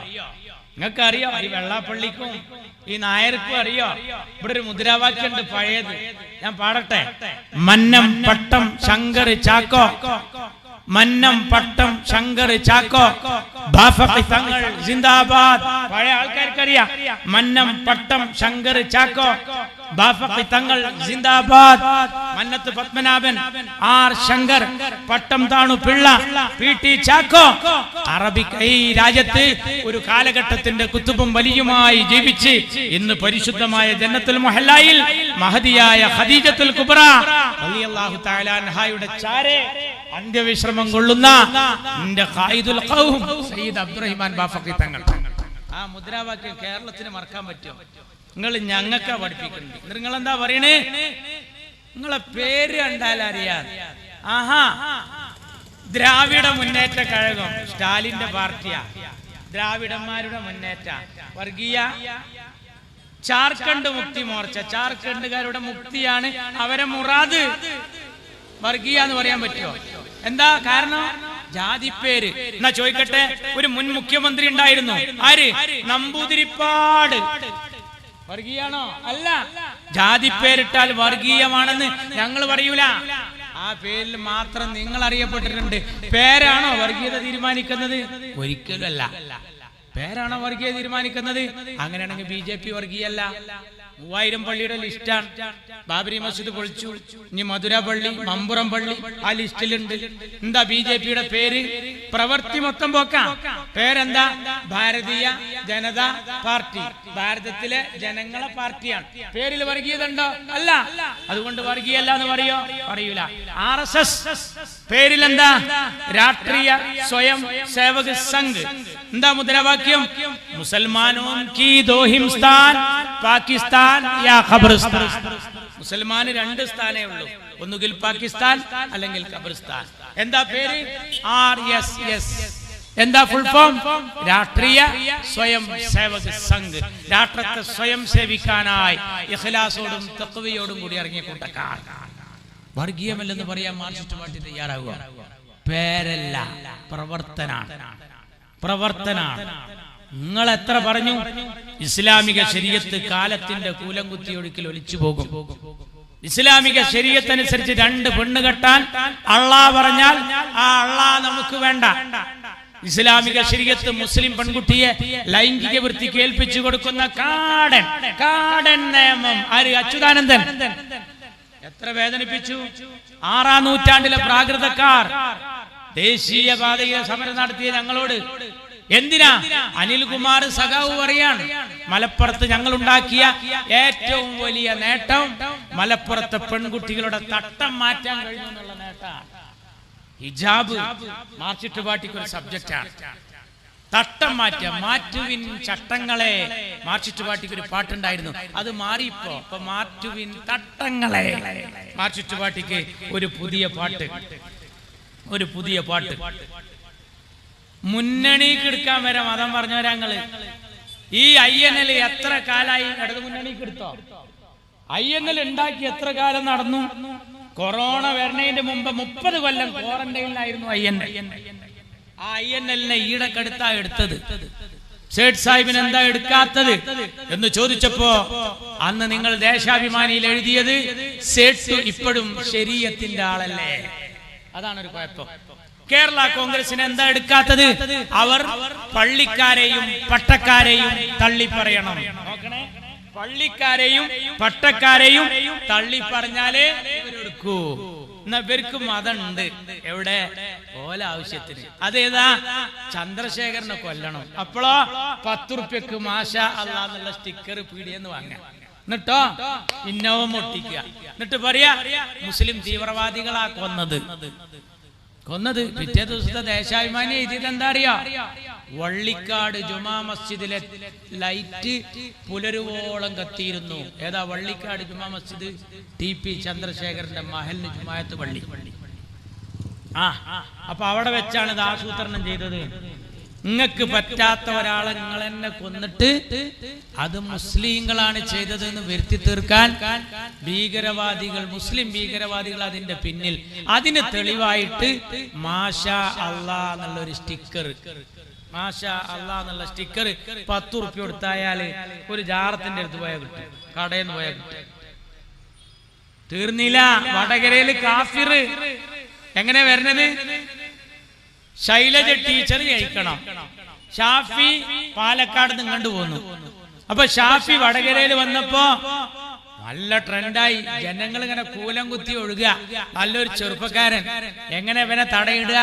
ഈ വെള്ളാപ്പള്ളിക്കും ഈ നായർക്കും അറിയോ? ഇവിടെ ഒരു മുദ്രാവാക്യമുണ്ട് പഴയത്, ഞാൻ പാടട്ടെ. മന്നം പട്ടം ശങ്കർ ചാക്കോ, മന്നം പട്ടം ശങ്കർ ചാക്കോ, ബാഫഖി തങ്ങൾ സിന്ദാബാദ്. പഴയ ആൾക്കാർക്കറിയാം. മന്നം പട്ടം ശങ്കർ ചാക്കോ, ബാഫഖി തങ്ങൾ സിന്ദാബാദ്. മന്നത്ത് പത്മനാഭൻ, R ശങ്കർ, പട്ടം താണു പിള്ള, PT ചാക്കോ. ഈ രാജ്യത്ത് ഒരു കാലഘട്ടത്തിന്റെ കുത്തുബും വലിയുമായി ജീവിച്ച് ഇന്ന് പരിശുദ്ധമായ ജന്നത്തുൽ മുഹല്ലയിൽ മഹദിയായ ഖദീജത്തുൽ കുബ്ര റളിയല്ലാഹു തആല അൻഹയുടെ ചാരെ അന്ത്യവിശ്രമം കൊള്ളുന്ന എന്റെ ഖായിദുൽ ഖൗം സയ്യിദ് അബ്ദുറഹിമാൻ ബാഫഖി തങ്ങൾ. ആ മുദ്രാവാക്യം കേരളത്തിന് മറക്കാൻ പറ്റുമോ? നിങ്ങൾ ഞങ്ങൾക്കാ പഠിപ്പിക്കുന്നുണ്ട്. നിങ്ങൾ എന്താ പറയണേ? നിങ്ങളെ പേര് കണ്ടാൽ അറിയാം. ആഹാ, ദ്രാവിഡ മുന്നേറ്റ കഴകം സ്റ്റാലിന്റെ പാർട്ടിയാ. ദ്രാവിഡന്മാരുടെ മുന്നേറ്റ വർഗീയ. ജാർഖണ്ഡ് മുക്തി മോർച്ച ജാർഖണ്ഡുകാരുടെ മുക്തിയാണ്, അവരെ മുറാദ്. വർഗീയ എന്ന് പറയാൻ പറ്റുമോ? എന്താ കാരണം? ജാതിപ്പേര്. എന്നാ ചോദിക്കട്ടെ, ഒരു മുൻ മുഖ്യമന്ത്രി ഉണ്ടായിരുന്നു, ആര്? നമ്പൂതിരിപ്പാട്. വർഗീയാണോ? അല്ല. ജാതിപ്പേരിട്ടാൽ വർഗീയമാണെന്ന് ഞങ്ങൾ പറയൂല. ആ പേരിൽ മാത്രം നിങ്ങൾ അറിയപ്പെട്ടിട്ടുണ്ട്. പേരാണോ വർഗീയത തീരുമാനിക്കുന്നത്? ഒരിക്കലും അല്ല. പേരാണോ വർഗീയത തീരുമാനിക്കുന്നത്? അങ്ങനെയാണെങ്കിൽ BJP വർഗീയല്ല. 3000 പള്ളിയുടെ ലിസ്റ്റാണ്. ബാബരി മസ്ജിദ് പൊളിച്ചു, ഇനി മധുര പള്ളി, മമ്പുറം പള്ളി ആ ലിസ്റ്റിലുണ്ട്. എന്താ BJPയുടെ പേര്? പ്രവൃത്തി മൊത്തം പോക്കാം. പേരെന്താ? ഭാരതീയ ജനതാ പാർട്ടി. ഭാരതത്തിലെ ജനങ്ങളെ പാർട്ടിയാണ്. പേരിൽ വർഗീയത ഉണ്ടോ? അല്ല. അതുകൊണ്ട് വർഗീയല്ല എന്ന് പറയൂല. RSS പേരിലെന്താ? രാഷ്ട്രീയ സ്വയം സേവക് സംഘ്. എന്താ മുദ്രാവാക്യം? മുസൽമാനോം കി ദോ ഹിംസ്ഥാൻ, പാകിസ്ഥാൻ യാ ഖബർസ്ഥാൻ. മുസൽമാന് 2 സ്ഥാനേ ഉള്ളൂ, ഒന്നുകിൽ പാകിസ്ഥാൻ അല്ലെങ്കിൽ ഖബർസ്ഥാൻ. എന്താ പേര്? RSS. എന്താ ഫുൾ ഫോം? രാഷ്ട്രീയ സ്വയം സേവക് സംഘ്. രാഷ്ട്രത്തെ സ്വയം സേവിക്കാനായി ഇഖ്ലാസോടും തഖ്വയോടും കൂടി ഇറങ്ങിയ കൂട്ടക്കാർ. വർഗീയമല്ലെന്ന് പറയാൻ മാർക്സിസ്റ്റ് പാർട്ടി തയ്യാറാവുക? പേരല്ല, പ്രവർത്തനാണ്. നിങ്ങൾ എത്ര പറഞ്ഞു? ഇസ്ലാമിക ശരീഅത്ത് കാലത്തിന്റെ കൂലംകുത്തി ഒഴുക്കിൽ ഒലിച്ചു പോകും. ഇസ്ലാമിക ശരീഅത്ത് അനുസരിച്ച് 2 പെണ്ണ് കെട്ടാൻ അള്ളാഹ് പറഞ്ഞാൽ ആ അള്ളാഹ് നമുക്ക് വേണ്ട. ഇസ്ലാമിക ശരീഅത്ത് മുസ്ലിം പെൺകുട്ടിയെ ലൈംഗിക വൃത്തിക്ക് ഏൽപ്പിച്ചു കൊടുക്കുന്ന കാടൻ നിയമം. ആര്? അച്യുതാനന്ദൻ. എത്ര വേദനിപ്പിച്ചു! 6-ാം നൂറ്റാണ്ടിലെ പ്രാകൃതക്കാർ ദേശീയ പാതയിൽ സമരം നടത്തിയ ഞങ്ങളോട് എന്തിനാ? അനിൽകുമാർ സഖാവ് പറയാണ്, മലപ്പുറത്ത് ഞങ്ങൾ ഉണ്ടാക്കിയ ഏറ്റവും വലിയ നേട്ടം മലപ്പുറത്തെ പെൺകുട്ടികളുടെ തട്ടം മാറ്റാൻ കഴിഞ്ഞു എന്നുള്ള നേട്ടമാണ്. ഹിജാബ് മാർക്സിസ്റ്റ് പാർട്ടിക്ക് ഒരു സബ്ജക്റ്റാണ്. തട്ടം മാറ്റുവിൻ ചട്ടങ്ങളെ. മാർക്സിസ്റ്റ് പാർട്ടിക്ക് ഒരു പാട്ടുണ്ടായിരുന്നു, അത് മാറിയിപ്പോ. ഇപ്പൊ മാറ്റുവിൻ തട്ടങ്ങളെ. മാർക്സിസ്റ്റ് പാർട്ടിക്ക് ഒരു പുതിയ പാട്ട്. മുന്നണിക്ക് എടുക്കാൻ വരെ മതം പറഞ്ഞവരാ ഞങ്ങള്. ഈ INL എത്ര കാലായി ഇടത് മുന്നണിക്ക് എടുത്തോ? INL ഉണ്ടാക്കി എത്ര കാലം നടന്നു? കൊറോണ വരുന്നതിന്റെ മുമ്പ് 30 കൊല്ലം ക്വാറന്റൈനിലായിരുന്നു INL. ആ INL-നെ ഈടക്കെടുത്താ എടുത്തത്. സേഠ് സാഹിബിന് എന്താ എടുക്കാത്തത് എന്ന് ചോദിച്ചപ്പോ അന്ന് നിങ്ങൾ ദേശാഭിമാനിയിൽ എഴുതിയത് സേഠ് ഇപ്പോഴും ശരീഅത്തിന്റെ ആളല്ലേ. അതാണ് ഒരു കുഴപ്പം. കേരള കോൺഗ്രസിന് എന്താ എടുക്കാത്തത്? അവർ പള്ളിക്കാരെയും പട്ടക്കാരെയും തള്ളി പറയണം. നോക്കണേ, പള്ളിക്കാരെയും പട്ടക്കാരെയും തള്ളി പറഞ്ഞാലേ ഇവരെടുക്കൂ. എന്നാ ഇവർക്ക് മതമുണ്ട്. എവിടെ? ഓല ആവശ്യത്തിന്. അതേതാ? ചന്ദ്രശേഖരനെ കൊല്ലണം. അപ്പോഴോ 10 റുപ്യക്ക് മാഷാ അല്ലാഹ് എന്നുള്ള സ്റ്റിക്കർ പീടിയെന്ന് വാങ്ങാം. എന്നിട്ടോ ഇന്നോവ ഒട്ടിക്കുക. എന്നിട്ട് പറയാ മുസ്ലിം തീവ്രവാദികളാ കൊന്നത്. പിറ്റേ ദിവസത്തെ ദേശാഭിമാനി എഴുതിയത് എന്താ അറിയാ? വള്ളിക്കാട് ജുമാ മസ്ജിദിലെ ലൈറ്റ് പുലരുവോളം കത്തിയിരുന്നു. ഏതാ വള്ളിക്കാട് ജുമാ മസ്ജിദ്? TP ചന്ദ്രശേഖരന്റെ മഹലിന് ജുമായത്ത് പള്ളി. അപ്പൊ അവിടെ വെച്ചാണ് ഇത് ആസൂത്രണം ചെയ്തത്. നിങ്ങൾക്ക് പറ്റാത്ത ഒരാളെ നിങ്ങൾ എന്നെ കൊന്നിട്ട് അത് മുസ്ലിങ്ങളാണ് ചെയ്തതെന്ന് വരുത്തി തീർക്കാൻ ഭീകരവാദികൾ, മുസ്ലിം ഭീകരവാദികൾ അതിന്റെ പിന്നിൽ. അതിന് തെളിവായിട്ട് മാഷാ അല്ലാഹ് എന്നുള്ളൊരു സ്റ്റിക്കർ, മാഷാ അല്ലാഹ് എന്നുള്ള സ്റ്റിക്കർ 10 റുപ്യ കൊടുത്തായാല് ഒരു ജാറത്തിന്റെ അടുത്ത് പോയാൽ കിട്ടും, കടയിൽ നിന്ന് പോയാൽ കിട്ടും. തീർന്നില്ല. വടകരയില് കാഫിർ എങ്ങനെ വരുന്നത്? ശൈലജ ടീച്ചർ ജയിക്കണം. ഷാഫി പാലക്കാട് നിന്ന് കണ്ടുപോന്നു. അപ്പൊ ഷാഫി വടകരയിൽ വന്നപ്പോ നല്ല ട്രെൻഡായി. ജനങ്ങൾ ഇങ്ങനെ കൂലം കുത്തി ഒഴുകുക. നല്ലൊരു ചെറുപ്പക്കാരൻ. എങ്ങനെ ഇവനെ തടയിടുക?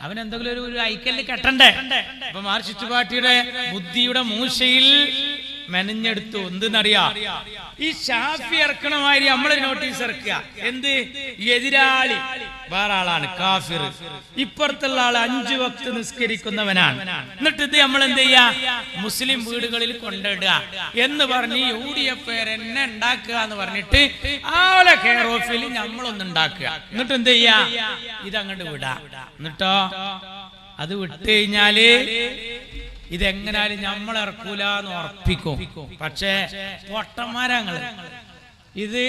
അവനെന്തെങ്കിലും ഒരു ഐക്കല്ല് കെട്ടണ്ടേ? അപ്പൊ മാർക്സിസ്റ്റ് പാർട്ടിയുടെ ബുദ്ധിയുടെ മൂശയിൽ മെനഞ്ഞെടുത്തു. എന്തെന്നറിയാ? ഈ ഷാഫി ഇറക്കണമാതിരി നമ്മള് നോട്ടീസ് ഇറക്കുക. എന്ത്? എതിരാളി വേറെ ആളാണ് കാഫിർ. ഇപ്പുറത്തുള്ള ആൾ 5 വക്ത് നിസ്കരിക്കുന്നവനാണ്. എന്നിട്ട് ഇത് നമ്മൾ എന്ത് ചെയ്യാ? മുസ്ലിം വീടുകളിൽ കൊണ്ടിടുക എന്ന് പറഞ്ഞ് UDF എന്നെ ഉണ്ടാക്കുക എന്ന് പറഞ്ഞിട്ട് ആളെ കെയർ ഓഫിൽ നമ്മളൊന്ന് ഉണ്ടാക്കുക. എന്നിട്ട് എന്ത് ചെയ്യാ? ഇതങ്ങോട്ട് വിടാ. എന്നിട്ടോ അത് വിട്ട് കഴിഞ്ഞാല് ഇതെങ്ങനാലും നമ്മളിറക്കൂലെന്ന് ഉറപ്പിക്കും. പക്ഷേ പൊട്ടന്മാരങ്ങള് ഇത്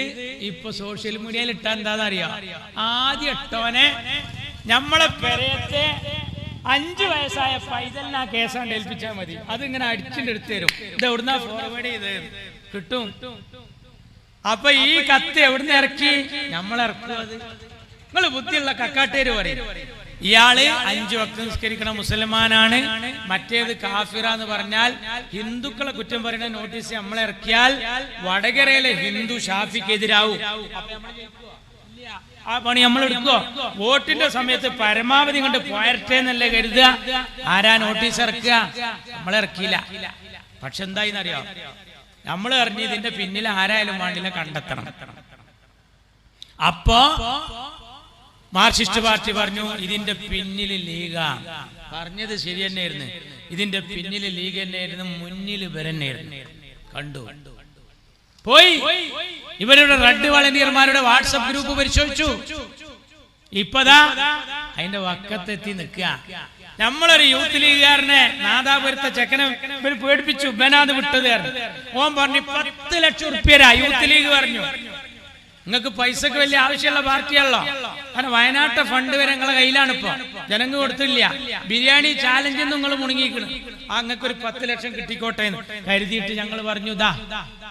ഇപ്പൊ സോഷ്യൽ മീഡിയയിൽ ഇട്ടാ എന്താണെന്നറിയാം? ആദ്യം ഇട്ടവനെ നമ്മളെ പെരയത്തെ 5 വയസ്സായ പൈതലിന് ആ കേസാണ്ട് ഏൽപ്പിച്ചാൽ മതി. അതിങ്ങനെ അടിച്ചിട്ട് എടുത്തു തരും. ഇത് എവിടുന്നാ ഫോർവേഡ് ചെയ്ത് കിട്ടും. അപ്പൊ ഈ കത്ത് എവിടുന്ന് ഇറക്കി? നമ്മളിറക്കും. അത് നിങ്ങൾ ബുദ്ധിയുള്ള കക്കാട്ടേര് പറയും ഇയാള് 5 വക്ത് നിസ്കരിക്കണ മുസൽമാനാണ്, മറ്റേത് കാഫിറ എന്ന് പറഞ്ഞാൽ ഹിന്ദുക്കളെ കുറ്റം പറയുന്ന നോട്ടീസ് നമ്മളിറക്കിയാൽ വടകരയിലെ ഹിന്ദു ഷാഫിക്കെതിരാവും. ആ പണി നമ്മൾ എടുക്കോ? വോട്ടിന്റെ സമയത്ത് പരമാവധി കൊണ്ട് പോയട്ടെ എന്നല്ലേ കരുതുക. ആരാ നോട്ടീസ് ഇറക്കുക? നമ്മളിറക്കിയില്ല. പക്ഷെ എന്തായിന്നറിയോ? നമ്മൾ അറിഞ്ഞ് ഇതിന്റെ പിന്നിൽ ആരായാലും വേണ്ടില്ല കണ്ടെത്തണം. അപ്പോ മാർക്സിസ്റ്റ് പാർട്ടി പറഞ്ഞു ഇതിന്റെ പിന്നിൽ ലീഗാ. പറഞ്ഞത് ശരി തന്നെയായിരുന്നു. ഇതിന്റെ പിന്നിൽ ലീഗ് തന്നെയായിരുന്നു, മുന്നിൽ ഇവരെന്നെയായിരുന്നു. കണ്ടു പോയി. ഇവരുടെ റെഡ് വളണ്ടിയർമാരുടെ വാട്സപ്പ് ഗ്രൂപ്പ് പരിശോധിച്ചു. ഇപ്പതാ അതിന്റെ വക്കത്തെത്തി നിൽക്കുക. നമ്മളൊരു യൂത്ത് ലീഗുകാരനെ നാദാപുരത്തെ ചെക്കനെ പേടിപ്പിച്ചു. ബനാത് വിട്ടത് ഓൻ പറഞ്ഞു 10 ലക്ഷം റുപ്യ യൂത്ത് ലീഗ് പറഞ്ഞു. നിങ്ങൾക്ക് പൈസക്ക് വലിയ ആവശ്യമുള്ള പാർട്ടിയാണല്ലോ. കാരണം വയനാട്ടെ ഫണ്ട് വരെ നിങ്ങളെ കയ്യിലാണ്. ഇപ്പൊ ജനങ്ങൾ കൊടുത്തില്ല. ബിരിയാണി ചാലഞ്ച് നിങ്ങൾ മുണങ്ങിക്കണം. അങ്ങക്ക് ഒരു 10 ലക്ഷം കിട്ടിക്കോട്ടെ എന്ന് കരുതിയിട്ട് ഞങ്ങൾ പറഞ്ഞു ദാ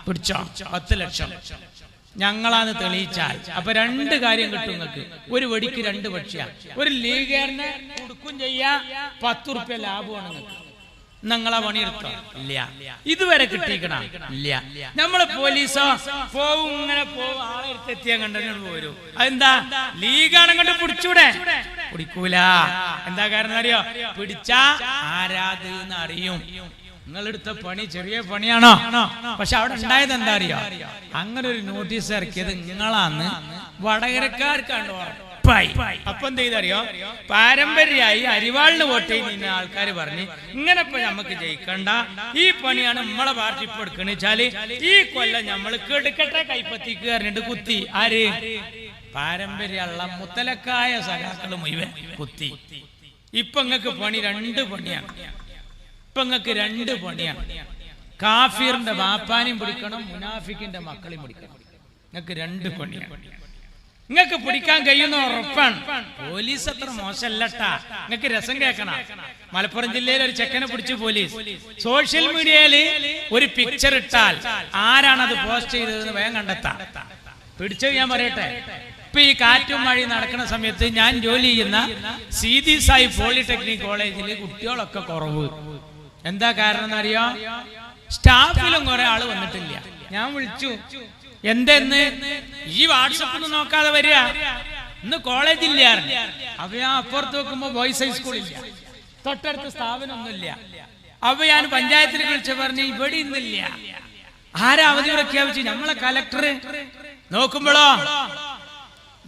പിടിച്ചോ 10 ലക്ഷം ഞങ്ങളാന്ന് തെളിയിച്ചാൽ അപ്പൊ 2 കാര്യം കിട്ടും നിങ്ങൾക്ക്. ഒരു വെടിക്ക് 2 പക്ഷിയാ. ഒരു ലീഗുകാരനെ കൊടുക്കും ചെയ്യാ, 10 റുപ്യ ലാഭമാണ് നിങ്ങൾക്ക്. നിങ്ങളെ പണിയെടുത്തോ? ഇല്ല. ഇതുവരെ കിട്ടിക്കണ? ഇല്ല. നമ്മള് പോലീസോ പോവും, ഇങ്ങനെ പോവും, ആളെ എടുത്തെത്തിയാൻ കണ്ടു പോരും. അതെന്താ? ലീഗാണ് കണ്ട് പിടിച്ചൂടെ? പിടിക്കൂല. എന്താ കാരണം അറിയോ? പിടിച്ചാ ആരാത് എന്ന് അറിയും. നിങ്ങളെടുത്ത പണി ചെറിയ പണിയാണോ? പക്ഷെ അവിടെ ഉണ്ടായത് എന്താ അറിയോ? അങ്ങനെ ഒരു നോട്ടീസ് ഇറക്കിയത് നിങ്ങളാന്ന് വടകരക്കാർക്കാണ്ട് ഉറപ്പായി. അപ്പൊ എന്ത് ചെയ്തറിയോ? പാരമ്പര്യമായി അരിവാളിന് വോട്ട് ചെയ്യുന്ന ആൾക്കാർ പറഞ്ഞ് ഇങ്ങനെ ഇപ്പൊ നമുക്ക് ജയിക്കണ്ട, ഈ പണിയാണ് നമ്മളെ പാർട്ടി ഇപ്പൊ എടുക്കണെച്ചാല് ഈ കൊല്ലം നമ്മൾ കെടുക്കട്ടെ കൈപ്പത്തിക്ക് പറഞ്ഞിട്ട് കുത്തി. ആര്? പാരമ്പര്യമുള്ള മുത്തലക്കായ സഖാക്കള് മുഴുവൻ കുത്തി. ഇപ്പൊ നിങ്ങൾക്ക് പണി 2 പണിയാണ്. ഇപ്പൊ നിങ്ങൾക്ക് 2 പണിയാണ്. കാഫിറിന്റെ ബാപ്പാനെയും പിടിക്കണം, മുനാഫിക്കിന്റെ മക്കളെയും പിടിക്കണം. നിങ്ങൾക്ക് 2 പണിയാണ്. നിങ്ങൾക്ക് പിടിക്കാൻ കഴിയുന്ന ഉറപ്പാണ്. പോലീസ് അത്ര മോശമല്ലട്ടാ. നിങ്ങൾക്ക് രസം കേൾക്കണം. മലപ്പുറം ജില്ലയിൽ ഒരു ചെക്കനെ പിടിച്ചു പോലീസ്. സോഷ്യൽ മീഡിയയിൽ ഒരു പിക്ചർ ഇട്ടാൽ ആരാണത് പോസ്റ്റ് ചെയ്തതെന്ന് വേഗം കണ്ടെത്താം. പിടിച്ചത് ഞാൻ പറയട്ടെ. ഇപ്പൊ ഈ കാറ്റും മഴയും നടക്കുന്ന സമയത്ത് ഞാൻ ജോലി ചെയ്യുന്ന സീതി സായി പോളിടെക്നിക് കോളേജിൽ കുട്ടികളൊക്കെ കുറവ്. എന്താ കാരണം എന്നറിയോ? സ്റ്റാഫിലും കുറെ ആള് വന്നിട്ടില്ല. ഞാൻ വിളിച്ചു, എന്തെന്ന്? ഈ വാട്സപ്പ് നോക്കാതെ വരിക, ഇന്ന് കോളേജില്ല. അപ്പൊ ഞാൻ അപ്പുറത്ത് നോക്കുമ്പോ ബോയ്സ് ഹൈസ്കൂളില്ല, തൊട്ടടുത്ത് സ്ഥാപനമൊന്നുമില്ല. അപ്പൊ ഞാൻ പഞ്ചായത്തിൽ വിളിച്ചു പറഞ്ഞു ഇവിടെ ഇന്നില്ല. ആരാ അവധി പ്രഖ്യാപിച്ചു? നമ്മളെ കലക്ടർ. നോക്കുമ്പോഴോ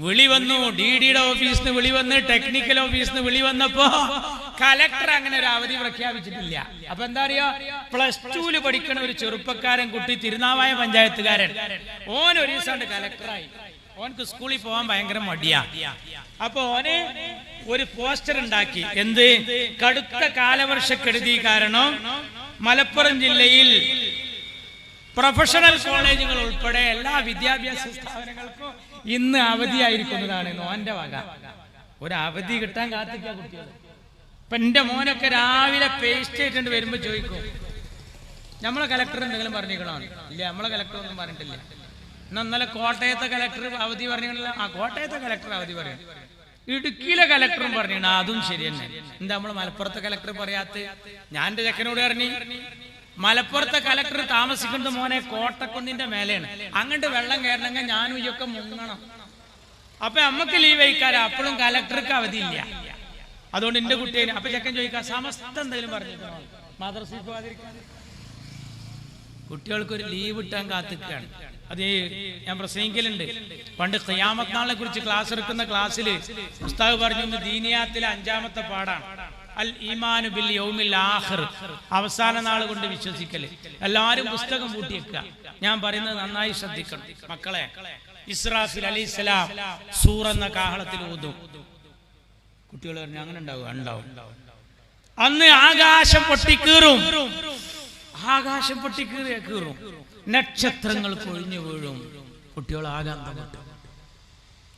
വിളി വന്നു, DDയുടെ ഓഫീസിൽ നിന്ന് വിളി വന്ന്, ടെക്നിക്കൽ ഓഫീസിൽ നിന്ന് വിളി വന്നപ്പോ കലക്ടർ അങ്ങനെ ഒരു അവധി പ്രഖ്യാപിച്ചിട്ടില്ല. അപ്പൊ എന്താ അറിയോ? +2 പഠിക്കണ ഒരു ചെറുപ്പക്കാരൻ കുട്ടി, തിരുനാവായ പഞ്ചായത്തുകാരൻ, ഓൻ ഒരു ദിവസം കലക്ടറായി. ഓനക്ക് സ്കൂളിൽ പോകാൻ ഭയങ്കര മടിയാ. അപ്പൊ ഓന് ഒരു പോസ്റ്റർ ഉണ്ടാക്കി. എന്ത്? കടുത്ത കാലവർഷക്കെടുതി കാരണം മലപ്പുറം ജില്ലയിൽ പ്രൊഫഷണൽ കോളേജുകൾ ഉൾപ്പെടെ എല്ലാ വിദ്യാഭ്യാസ സ്ഥാപനങ്ങൾക്കും ഇന്ന് അവധിയായിരിക്കുന്നതാണ് ഓന്റെ വക. ഒരു അവധി കിട്ടാൻ കാത്തിക്ക കുട്ടികൾ. ഇപ്പൊ എന്റെ മോനൊക്കെ രാവിലെ പേസ്റ്റ് ആയിട്ടുണ്ട് വരുമ്പോ ചോദിക്കും, നമ്മളെ കലക്ടർ എന്തെങ്കിലും പറഞ്ഞിരിക്കണോ? ഇല്ല, നമ്മളെ കലക്ടർ ഒന്നും പറഞ്ഞിട്ടില്ല. ഇന്നലെ കോട്ടയത്തെ കലക്ടർ അവധി പറഞ്ഞില്ല. ആ കോട്ടയത്തെ കലക്ടർ അവധി പറയും. ഇടുക്കിയിലെ കലക്ടറും പറഞ്ഞു. അതും ശരി തന്നെ. എന്താ നമ്മള് മലപ്പുറത്തെ കലക്ടർ പറയാത്ത? ഞാൻ എന്റെ ചെക്കനോട് പറഞ്ഞു, മലപ്പുറത്തെ കലക്ടർ താമസിക്കുന്നത് മോനെ കോട്ടക്കുന്നിന്റെ മേലെയാണ്. അങ്ങോട്ട് വെള്ളം കയറണമെങ്കിൽ ഞാനും ഇയൊക്കെ മുങ്ങണം. അപ്പൊ നമ്മക്ക് ലീവ് വയ്ക്കാറ്. അപ്പോഴും കലക്ടർക്ക് അവധിയില്ല. അതുകൊണ്ട് എന്റെ കുട്ടിയെ അപ്പൊ ചെക്കൻ ചോദിക്കാം, സമസ്ത എന്തെങ്കിലും പറഞ്ഞിരിക്കണോ മദ്രസയിൽ പോകാതിരിക്കാൻ? കുട്ടികൾക്കൊരു ലീവ് ഇട്ടാൻ കാത്തിക്കാണ്. അത് ഞാൻ പ്രസംഗിക്കലുണ്ട്. പണ്ട് ഖിയാമത്ത് നാളിനെ കുറിച്ച് ക്ലാസ് എടുക്കുന്ന ക്ലാസ്സിൽ ഉസ്താദ് പറഞ്ഞു, ദീനിയാത്തിലെ 5ാമത്തെ പാഠാണ് അൽ ഈമാനു ബിൽ യൗമിൽ ആഖിർ, അവസാന നാൾ കൊണ്ട് വിശ്വസിക്കല്. എല്ലാവരും പുസ്തകം പൂട്ടിയേക്കുക. ഞാൻ പറയുന്നത് നന്നായി ശ്രദ്ധിക്കണം മക്കളെ. ഇസ്രാഫിൽ അലൈഹിസ്സലാം സൂർ എന്ന കാഹളത്തിൽ ഊതും. കുട്ടികൾ പറഞ്ഞു അങ്ങനെ ഉണ്ടാവും. അന്ന് ആകാശം പൊട്ടിക്കീറും, ആകാശം പൊട്ടിക്കീറും, നക്ഷത്രങ്ങൾ പൊഴിഞ്ഞു വീഴും. കുട്ടികൾ ആകാന്തപ്പെട്ടു.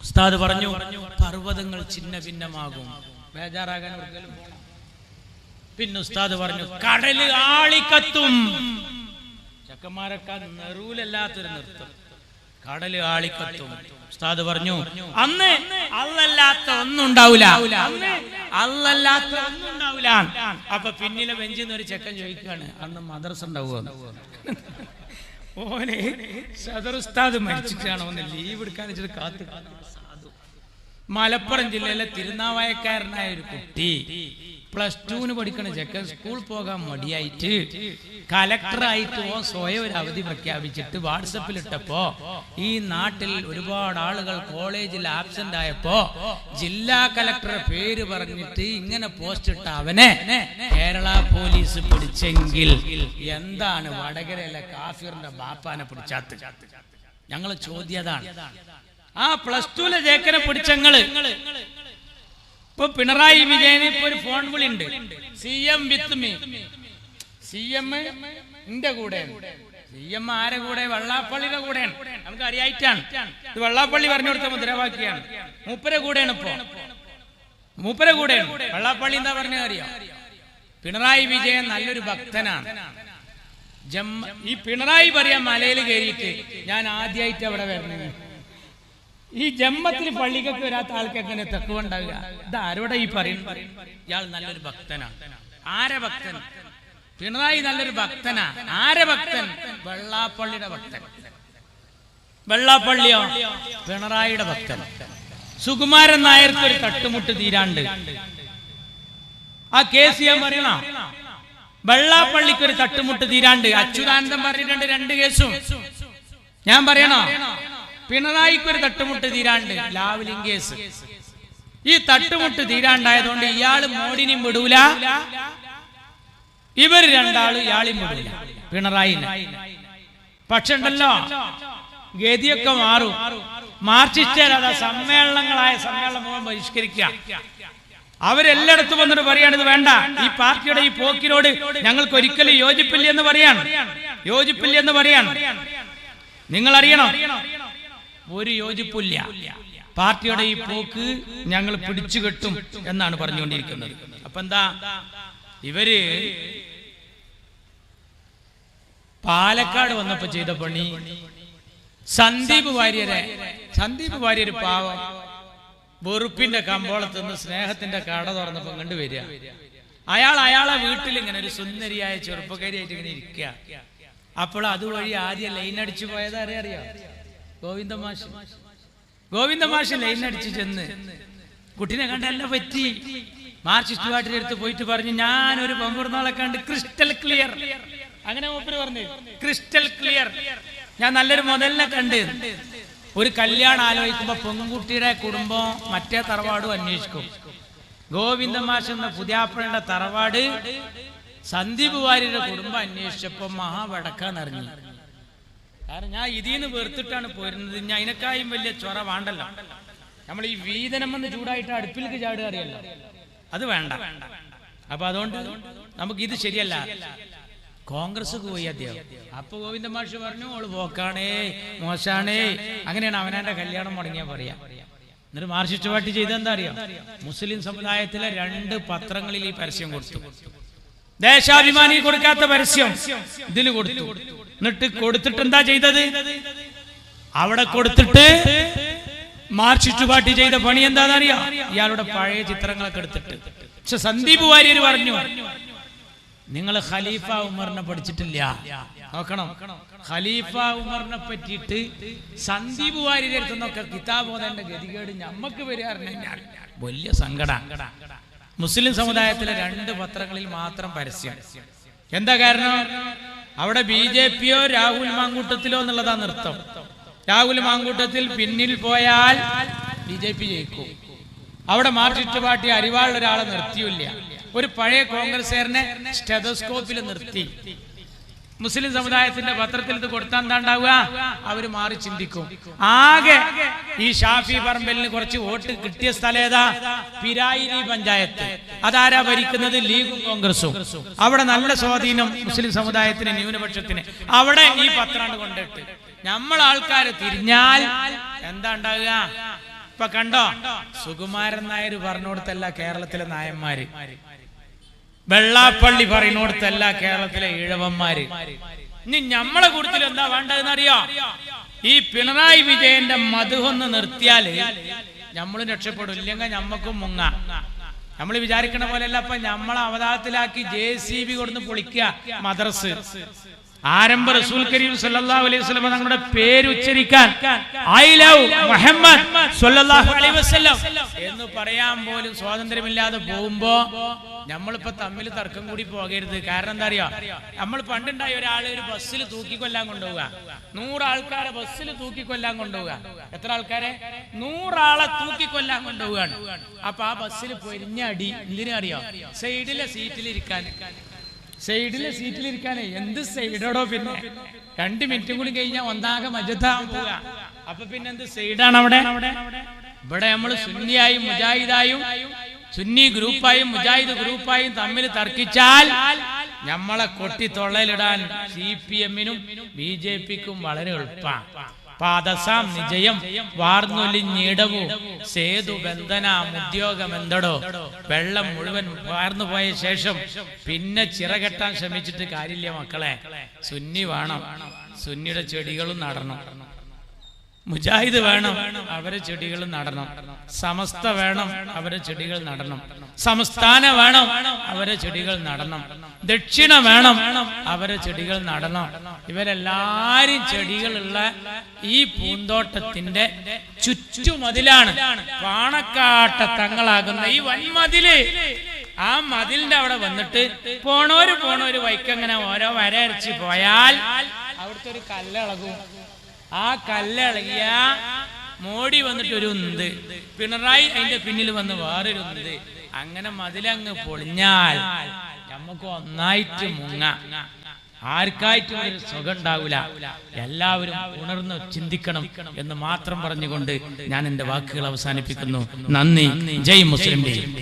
ഉസ്താദ് പറഞ്ഞു പർവ്വതങ്ങൾ ഛിന്ന ഭിന്നമാകും, ബേജാറാകാൻ ഒരിക്കലും പോണം. പിന്നെ ഉസ്താദ് പറഞ്ഞു കടല് ആളിക്കത്തും. ചക്കന്മാരൊക്കെ നെറൂലല്ലാത്തൊരു നൃത്തം, കടല് ആളിക്കത്തും. ഉസ്താദ് പറഞ്ഞു അന്ന് അല്ലല്ലാത്ത ഒന്നും ഉണ്ടാവില്ല, അല്ലല്ലാത്ത ഒന്നും ഉണ്ടാവില്ല. അപ്പൊ പിന്നിലെ ബെഞ്ചിൽ നിന്ന് ഒരു ചെക്കൻ ചോദിക്കുകയാണ്, അന്ന് മദ്രസ ഉണ്ടാവുക? ഓനെ സദർ ഉസ്താദ് മരിച്ചിട്ടാണോ ഒന്ന് ലീവ് എടുക്കാൻ വെച്ചിട്ട് കാത്തു. മലപ്പുറം ജില്ലയിലെ തിരുനാവായക്കാരനായ ഒരു കുട്ടി +2 പഠിക്കണ ചെക്കൻ സ്കൂൾ പോകാൻ മടിയായിട്ട് കലക്ടറായിട്ട് സ്വയം ഒരു അവധി പ്രഖ്യാപിച്ചിട്ട് വാട്സപ്പിൽ ഇട്ടപ്പോ ഈ നാട്ടിൽ ഒരുപാട് ആളുകൾ കോളേജിൽ ആബ്സെന്റ് ആയപ്പോ ജില്ലാ കലക്ടറുടെ പേര് പറഞ്ഞിട്ട് ഇങ്ങനെ പോസ്റ്റ് ഇട്ട അവനെ കേരള പോലീസ് പിടിച്ചെങ്കിൽ എന്താണ് വടകരയിലെ കാഫിറിന്റെ ബാപ്പാനെ പിടിച്ചാത്ത? ഞങ്ങള് ചോദ്യതാണ്. ആ +2 ചേക്കനെ പിടിച്ചങ്ങള് ഇപ്പൊ പിണറായി വിജയന് ഇപ്പൊ ഒരു ഫോൺ വിളി ഉണ്ട്, CM വിത്ത് മീ. CM എന്റെ കൂടെ, CM ആരെ കൂടെ? വെള്ളാപ്പള്ളിയുടെ കൂടെയാണ്. നമുക്ക് അറിയായിട്ടാണ് ഇത് വെള്ളാപ്പള്ളി പറഞ്ഞു കൊടുത്ത മുദ്രാവാക്യാണ്. മൂപ്പരെ കൂടെയാണ് ഇപ്പൊ, മൂപ്പരെ കൂടെയാണ്. വെള്ളാപ്പള്ളി എന്താ പറഞ്ഞ അറിയാം? പിണറായി വിജയൻ നല്ലൊരു ഭക്തനാണ്. ഈ പിണറായി പറയാൻ മലയിൽ കയറിയിട്ട് ഞാൻ ആദ്യമായിട്ട് അവിടെ വരണേ. ഈ ജമ്മത്തിൽ പള്ളിക്കൊക്കെ വരാത്ത ആൾക്ക് എങ്ങനെ തക്കുവ ഉണ്ടാവുക? ഇത് ആരോടെ ഈ പറയുന്നത്? ഇയാൾ നല്ലൊരു ഭക്തനാണ്. ആരെ ഭക്തൻ? പിണറായി നല്ലൊരു ഭക്തനാ. ആരെ ഭക്തൻ? വെള്ളാപ്പള്ളിയുടെ ഭക്തൻ. വെള്ളാപ്പള്ളിയോ? പിണറായിയുടെ ഭക്തൻ. സുകുമാരൻ നായർക്ക് ഒരു തട്ടുമുട്ട് തീരാണ്ട് ആ കേസ് ഞാൻ പറയണ. വെള്ളാപ്പള്ളിക്ക് ഒരു തട്ടുമുട്ട് തീരാണ്ട് അച്യുതാനന്ദൻ പറഞ്ഞിട്ടുണ്ട് 2 കേസും. ഞാൻ പറയണോ? പിണറായിക്ക് ഒരു തട്ടുമുട്ട് തീരാണ്ട് ലാവ്ലിൻ കേസ്. ഈ തട്ടുമുട്ട് തീരാണ്ടായതുകൊണ്ട് ഇയാള് മോഡിനെയും വിടൂല, ഇവര് രണ്ടാളും ഇയാളെയും വിടൂല, പിണറായി. പക്ഷെ ഉണ്ടല്ലോ ഗതിയൊക്കെ മാറും. മാർക്സിസ്റ്റുകാർ സമ്മേളനങ്ങളായ സമ്മേളനം മുഴുവൻ ബഹിഷ്കരിക്കുക. അവരെല്ലായിടത്തും വന്നിട്ട് പറയാണ് ഇത് വേണ്ട, ഈ പാർട്ടിയുടെ ഈ പോക്കിനോട് ഞങ്ങൾക്ക് ഒരിക്കലും യോജിപ്പില്ലെന്ന് പറയാണ്, യോജിപ്പില്ലെന്ന് പറയാണ്. നിങ്ങൾ അറിയണം, ഒരു യോജിപ്പില്ല. പാർട്ടിയുടെ ഈ പോക്ക് ഞങ്ങൾ പിടിച്ചു കെട്ടും എന്നാണ് പറഞ്ഞുകൊണ്ടിരിക്കുന്നത്. അപ്പൊ എന്താ ഇവര് പാലക്കാട് വന്നപ്പോ ചെയ്ത പണി, സന്ദീപ് വാര്യര് പാവം വെറുപ്പിന്റെ കമ്പോളത്ത് നിന്ന് സ്നേഹത്തിന്റെ കട തുറന്നപ്പോ കണ്ടുവരിക. അയാളെ വീട്ടിൽ ഇങ്ങനെ ഒരു സുന്ദരിയായ ചെറുപ്പക്കാരിയായിട്ട് ഇങ്ങനെ ഇരിക്കുക. അപ്പോൾ അതുവഴി ആദ്യം ലൈൻ അടിച്ചു പോയത് അറിയാം? ഗോവിന്ദ മാഷ് ലൈൻ അടിച്ചു ചെന്ന് കുട്ടിനെ കണ്ടെല്ലാം പറ്റി. മാർക്സിസ്റ്റ് പാർട്ടിയുടെ അടുത്ത് പോയിട്ട് പറഞ്ഞു ഞാനൊരു പമ്പൂർന്നാളെ കണ്ട് ക്രിസ്റ്റൽ ക്ലിയർ. അങ്ങനെ മൂപ്പര് പറഞ്ഞു ക്രിസ്റ്റൽ ക്ലിയർ, ഞാൻ നല്ലൊരു മുതലിനെ കണ്ട്. ഒരു കല്യാണം ആലോചിക്കുമ്പോ പെൺകുട്ടിയുടെ കുടുംബം മറ്റേ തറവാടും അന്വേഷിക്കും. ഗോവിന്ദ മാഷ് എന്ന പുതിയാപ്പഴയുടെ തറവാട് സന്ദീപ് വാര്യരുടെ കുടുംബം അന്വേഷിച്ചപ്പോ മഹാവടക്കാന്നറിഞ്ഞു. കാരണം ഞാൻ ഇതിന്ന് വെറുത്തിട്ടാണ് പോരുന്നത്, ഞാൻ അതിനേക്കായും വലിയ ചൊറ വേണ്ടല്ലോ. നമ്മൾ ഈ വീതനം വന്ന് ചൂടായിട്ട് അടുപ്പിലേക്ക് ചാടുക അറിയല്ലോ, അത് വേണ്ട. അപ്പൊ അതുകൊണ്ട് നമുക്ക് ഇത് ശരിയല്ല. കോൺഗ്രസ് പോയി അദ്ദേഹം. അപ്പൊ ഗോവിന്ദ മാഷ് പറഞ്ഞു ഓള് പോക്കാണേ, മോശാണേ. അങ്ങനെയാണ് അവനാന്റെ കല്യാണം മുടങ്ങിയാ പറയാ. എന്നിട്ട് മാർക്സിസ്റ്റ് പാർട്ടി ചെയ്തെന്താ അറിയാം? മുസ്ലിം സമുദായത്തിലെ 2 പത്രങ്ങളിൽ ഈ പരസ്യം കൊടുത്തു. ദേശാഭിമാനി കൊടുക്കാത്ത പരസ്യം ഇതിൽ കൊടുത്തു. എന്നിട്ട് കൊടുത്തിട്ട് എന്താ ചെയ്തത്? അവിടെ കൊടുത്തിട്ട് മാർക്സിസ്റ്റ് പാർട്ടി ചെയ്ത പണി എന്താണെന്നറിയാം? ഇയാളുടെ പഴയ ചിത്രങ്ങളൊക്കെ എടുത്തിട്ട്. പക്ഷെ സന്ദീപ് വാര്യർ പറഞ്ഞു നിങ്ങൾ ഖലീഫ ഉമറിനെ പഠിച്ചിട്ടില്ല. നോക്കണം, ഖലീഫ ഉമറിനെ പറ്റിയിട്ട് സന്ദീപ് വാര്യരുടെ അടുത്തുനിന്നൊക്കെ കിതാബ് ഓതേണ്ട ഗതികേട് ഞമ്മക്ക് വരികയായിരുന്നെങ്കിൽ വലിയ സങ്കടം. മുസ്ലിം സമുദായത്തിലെ 2 പത്രങ്ങളിൽ മാത്രം പരസ്യം. എന്താ കാരണം? അവിടെ BJPയോ രാഹുൽ മാങ്കൂട്ടത്തിലോ എന്നുള്ളതാണ് നൃത്തം. രാഹുൽ മാങ്കൂട്ടത്തിൽ പിന്നിൽ പോയാൽ BJP ജയിക്കും. അവിടെ മാർക്സിസ്റ്റ് പാർട്ടി അരിവാളിൽ ഒരാളെ നിർത്തിയില്ല. ഒരു പഴയ കോൺഗ്രസ്സുകാരനെ സ്റ്റെതസ്കോപ്പിൽ നിർത്തി. മുസ്ലിം സമുദായത്തിന്റെ പത്രത്തിൽ ഇത് കൊടുത്താൽ എന്താണ്ടാവുക? അവര് മാറി ചിന്തിക്കും. ആകെ ഈ ഷാഫി പറമ്പലിന് കുറച്ച് വോട്ട് കിട്ടിയ സ്ഥലം ഏതാ? പിരായിരി പഞ്ചായത്ത്. അതാരാ ഭരിക്കുന്നത്? ലീഗും കോൺഗ്രസും. അവിടെ നല്ല സ്വാധീനം മുസ്ലിം സമുദായത്തിന്, ന്യൂനപക്ഷത്തിന്. അവിടെ ഈ പത്രാണ്ട് കൊണ്ടിട്ട് നമ്മളാൾക്കാര് തിരിഞ്ഞാൽ എന്താ ഉണ്ടാവുക? ഇപ്പൊ കണ്ടോ, സുകുമാരൻ നായർ പറഞ്ഞോടത്തല്ല കേരളത്തിലെ നായന്മാര്, വെള്ളാപ്പള്ളി പറയുന്നോടത്തല്ല കേരളത്തിലെ ഈഴവന്മാര്. ഇനി നമ്മളെ കൂട്ടത്തിൽ എന്താ വേണ്ടതെന്ന് അറിയോ? ഈ പിണറായി വിജയന്റെ മധുഹൊന്ന് നിർത്തിയാല് നമ്മൾ രക്ഷപ്പെടും. ഇല്ലെങ്കിൽ ഞമ്മക്കും മുങ്ങ. നമ്മൾ വിചാരിക്കണ പോലെയല്ല. അപ്പൊ നമ്മളെ അവതാരത്തിലാക്കി JCB കൊടുന്ന് പൊളിക്കുക മദ്രസ്. ആരംഭ റസൂൽ കരീം സല്ലല്ലാഹു അലൈഹി വസല്ലം തങ്ങളുടെ പേര് ഉച്ചരിക്കാൻ ഐ ലവ് മുഹമ്മദ് സല്ലല്ലാഹു അലൈഹി വസല്ലം എന്ന് പറയാൻ പോലും സ്വാതന്ത്ര്യമില്ലാതെ പോകുമ്പോ നമ്മളിപ്പോ തമ്മിൽ തർക്കം കൂടി പോകരുത്. കാരണം എന്താ അറിയോ? നമ്മൾ പണ്ടുണ്ടായ ഒരാള് ഒരു ബസ്സിൽ തൂക്കിക്കൊല്ലാൻ കൊണ്ടുപോവുക, 100 ആൾക്കാരെ ബസ്സിൽ തൂക്കിക്കൊല്ലാൻ കൊണ്ടുപോവുക. എത്ര ആൾക്കാരെ? 100 ആളെ തൂക്കിക്കൊല്ലാൻ കൊണ്ടുപോവുകയാണ്. അപ്പൊ ആ ബസ്സിൽ പൊരിഞ്ഞ അടി എന്തിനറിയോ? സൈഡിലെ സീറ്റിലിരിക്കാനേ. എന്ത് സൈഡോടോ? പിന്നെ 2 മിനിറ്റും കൂടി കഴിഞ്ഞാൽ ഒന്നാകെ മജത്താവാൻ പോവുക. അപ്പൊ പിന്നെ എന്ത് സൈഡാണ് അവിടെ? ഇവിടെ നമ്മൾ സുന്നിയായും മുജാഹിദായും, സുന്നി ഗ്രൂപ്പായും മുജാഹിദ് ഗ്രൂപ്പായും തമ്മിൽ തർക്കിച്ചാൽ നമ്മളെ കൊട്ടി തൊള്ളയിലിടാൻ CPM-നും BJP-ക്കും വളരെ എളുപ്പമാണ്. പാദസാം നിജയം വാർന്നൊലിഞ്ഞിടവു സേതു ബന്ധന ഉദ്യോഗമെന്തടോ. വെള്ളം മുഴുവൻ വാർന്നു പോയ ശേഷം പിന്നെ ചിറകെട്ടാൻ ശ്രമിച്ചിട്ട് കാര്യമില്ല മക്കളെ. സുന്നി വേണം, സുന്നിയുടെ ചെടികളും നടണം. മുജാഹിദ് വേണം, അവരെ ചെടികൾ നടണം. സമസ്ത വേണം, അവരെ ചെടികൾ നടണം. സംസ്ഥാന വേണം, അവരെ ചെടികൾ നടണം. ദക്ഷിണ വേണം, അവരെ ചെടികൾ നടണം. ഇവരെല്ലാരും ചെടികളുള്ള ഈ പൂന്തോട്ടത്തിന്റെ ചുറ്റുമതിലാണ് പാണക്കാട്ട തങ്ങളാകുന്ന ഈ വൻമതില്. ആ മതിലിന്റെ അവിടെ വന്നിട്ട് പോണോര് വൈക്കങ്ങനെ ഓരോ വരയരച്ച് പോയാൽ അവിടുത്തെ ഒരു കല്ലിളകും. ആ കല്ലിളകിയ മോഡി വന്നിട്ട് ഒരു ഉന്ത്, പിണറായി അതിന്റെ പിന്നിൽ വന്ന് വേറൊരു ഉന്ത്. അങ്ങനെ മതിലങ്ങ് പൊളിഞ്ഞാൽ നമുക്ക് ഒന്നായിട്ട് മുങ്ങ. ആർക്കായിട്ടും ഒരു സുഖം ഉണ്ടാവില്ല. എല്ലാവരും ഉണർന്ന് ചിന്തിക്കണം എന്ന് മാത്രം പറഞ്ഞുകൊണ്ട് ഞാൻ എന്റെ വാക്കുകൾ അവസാനിപ്പിക്കുന്നു. നന്ദി. ജയ് മുസ്ലിം ലീഗ്.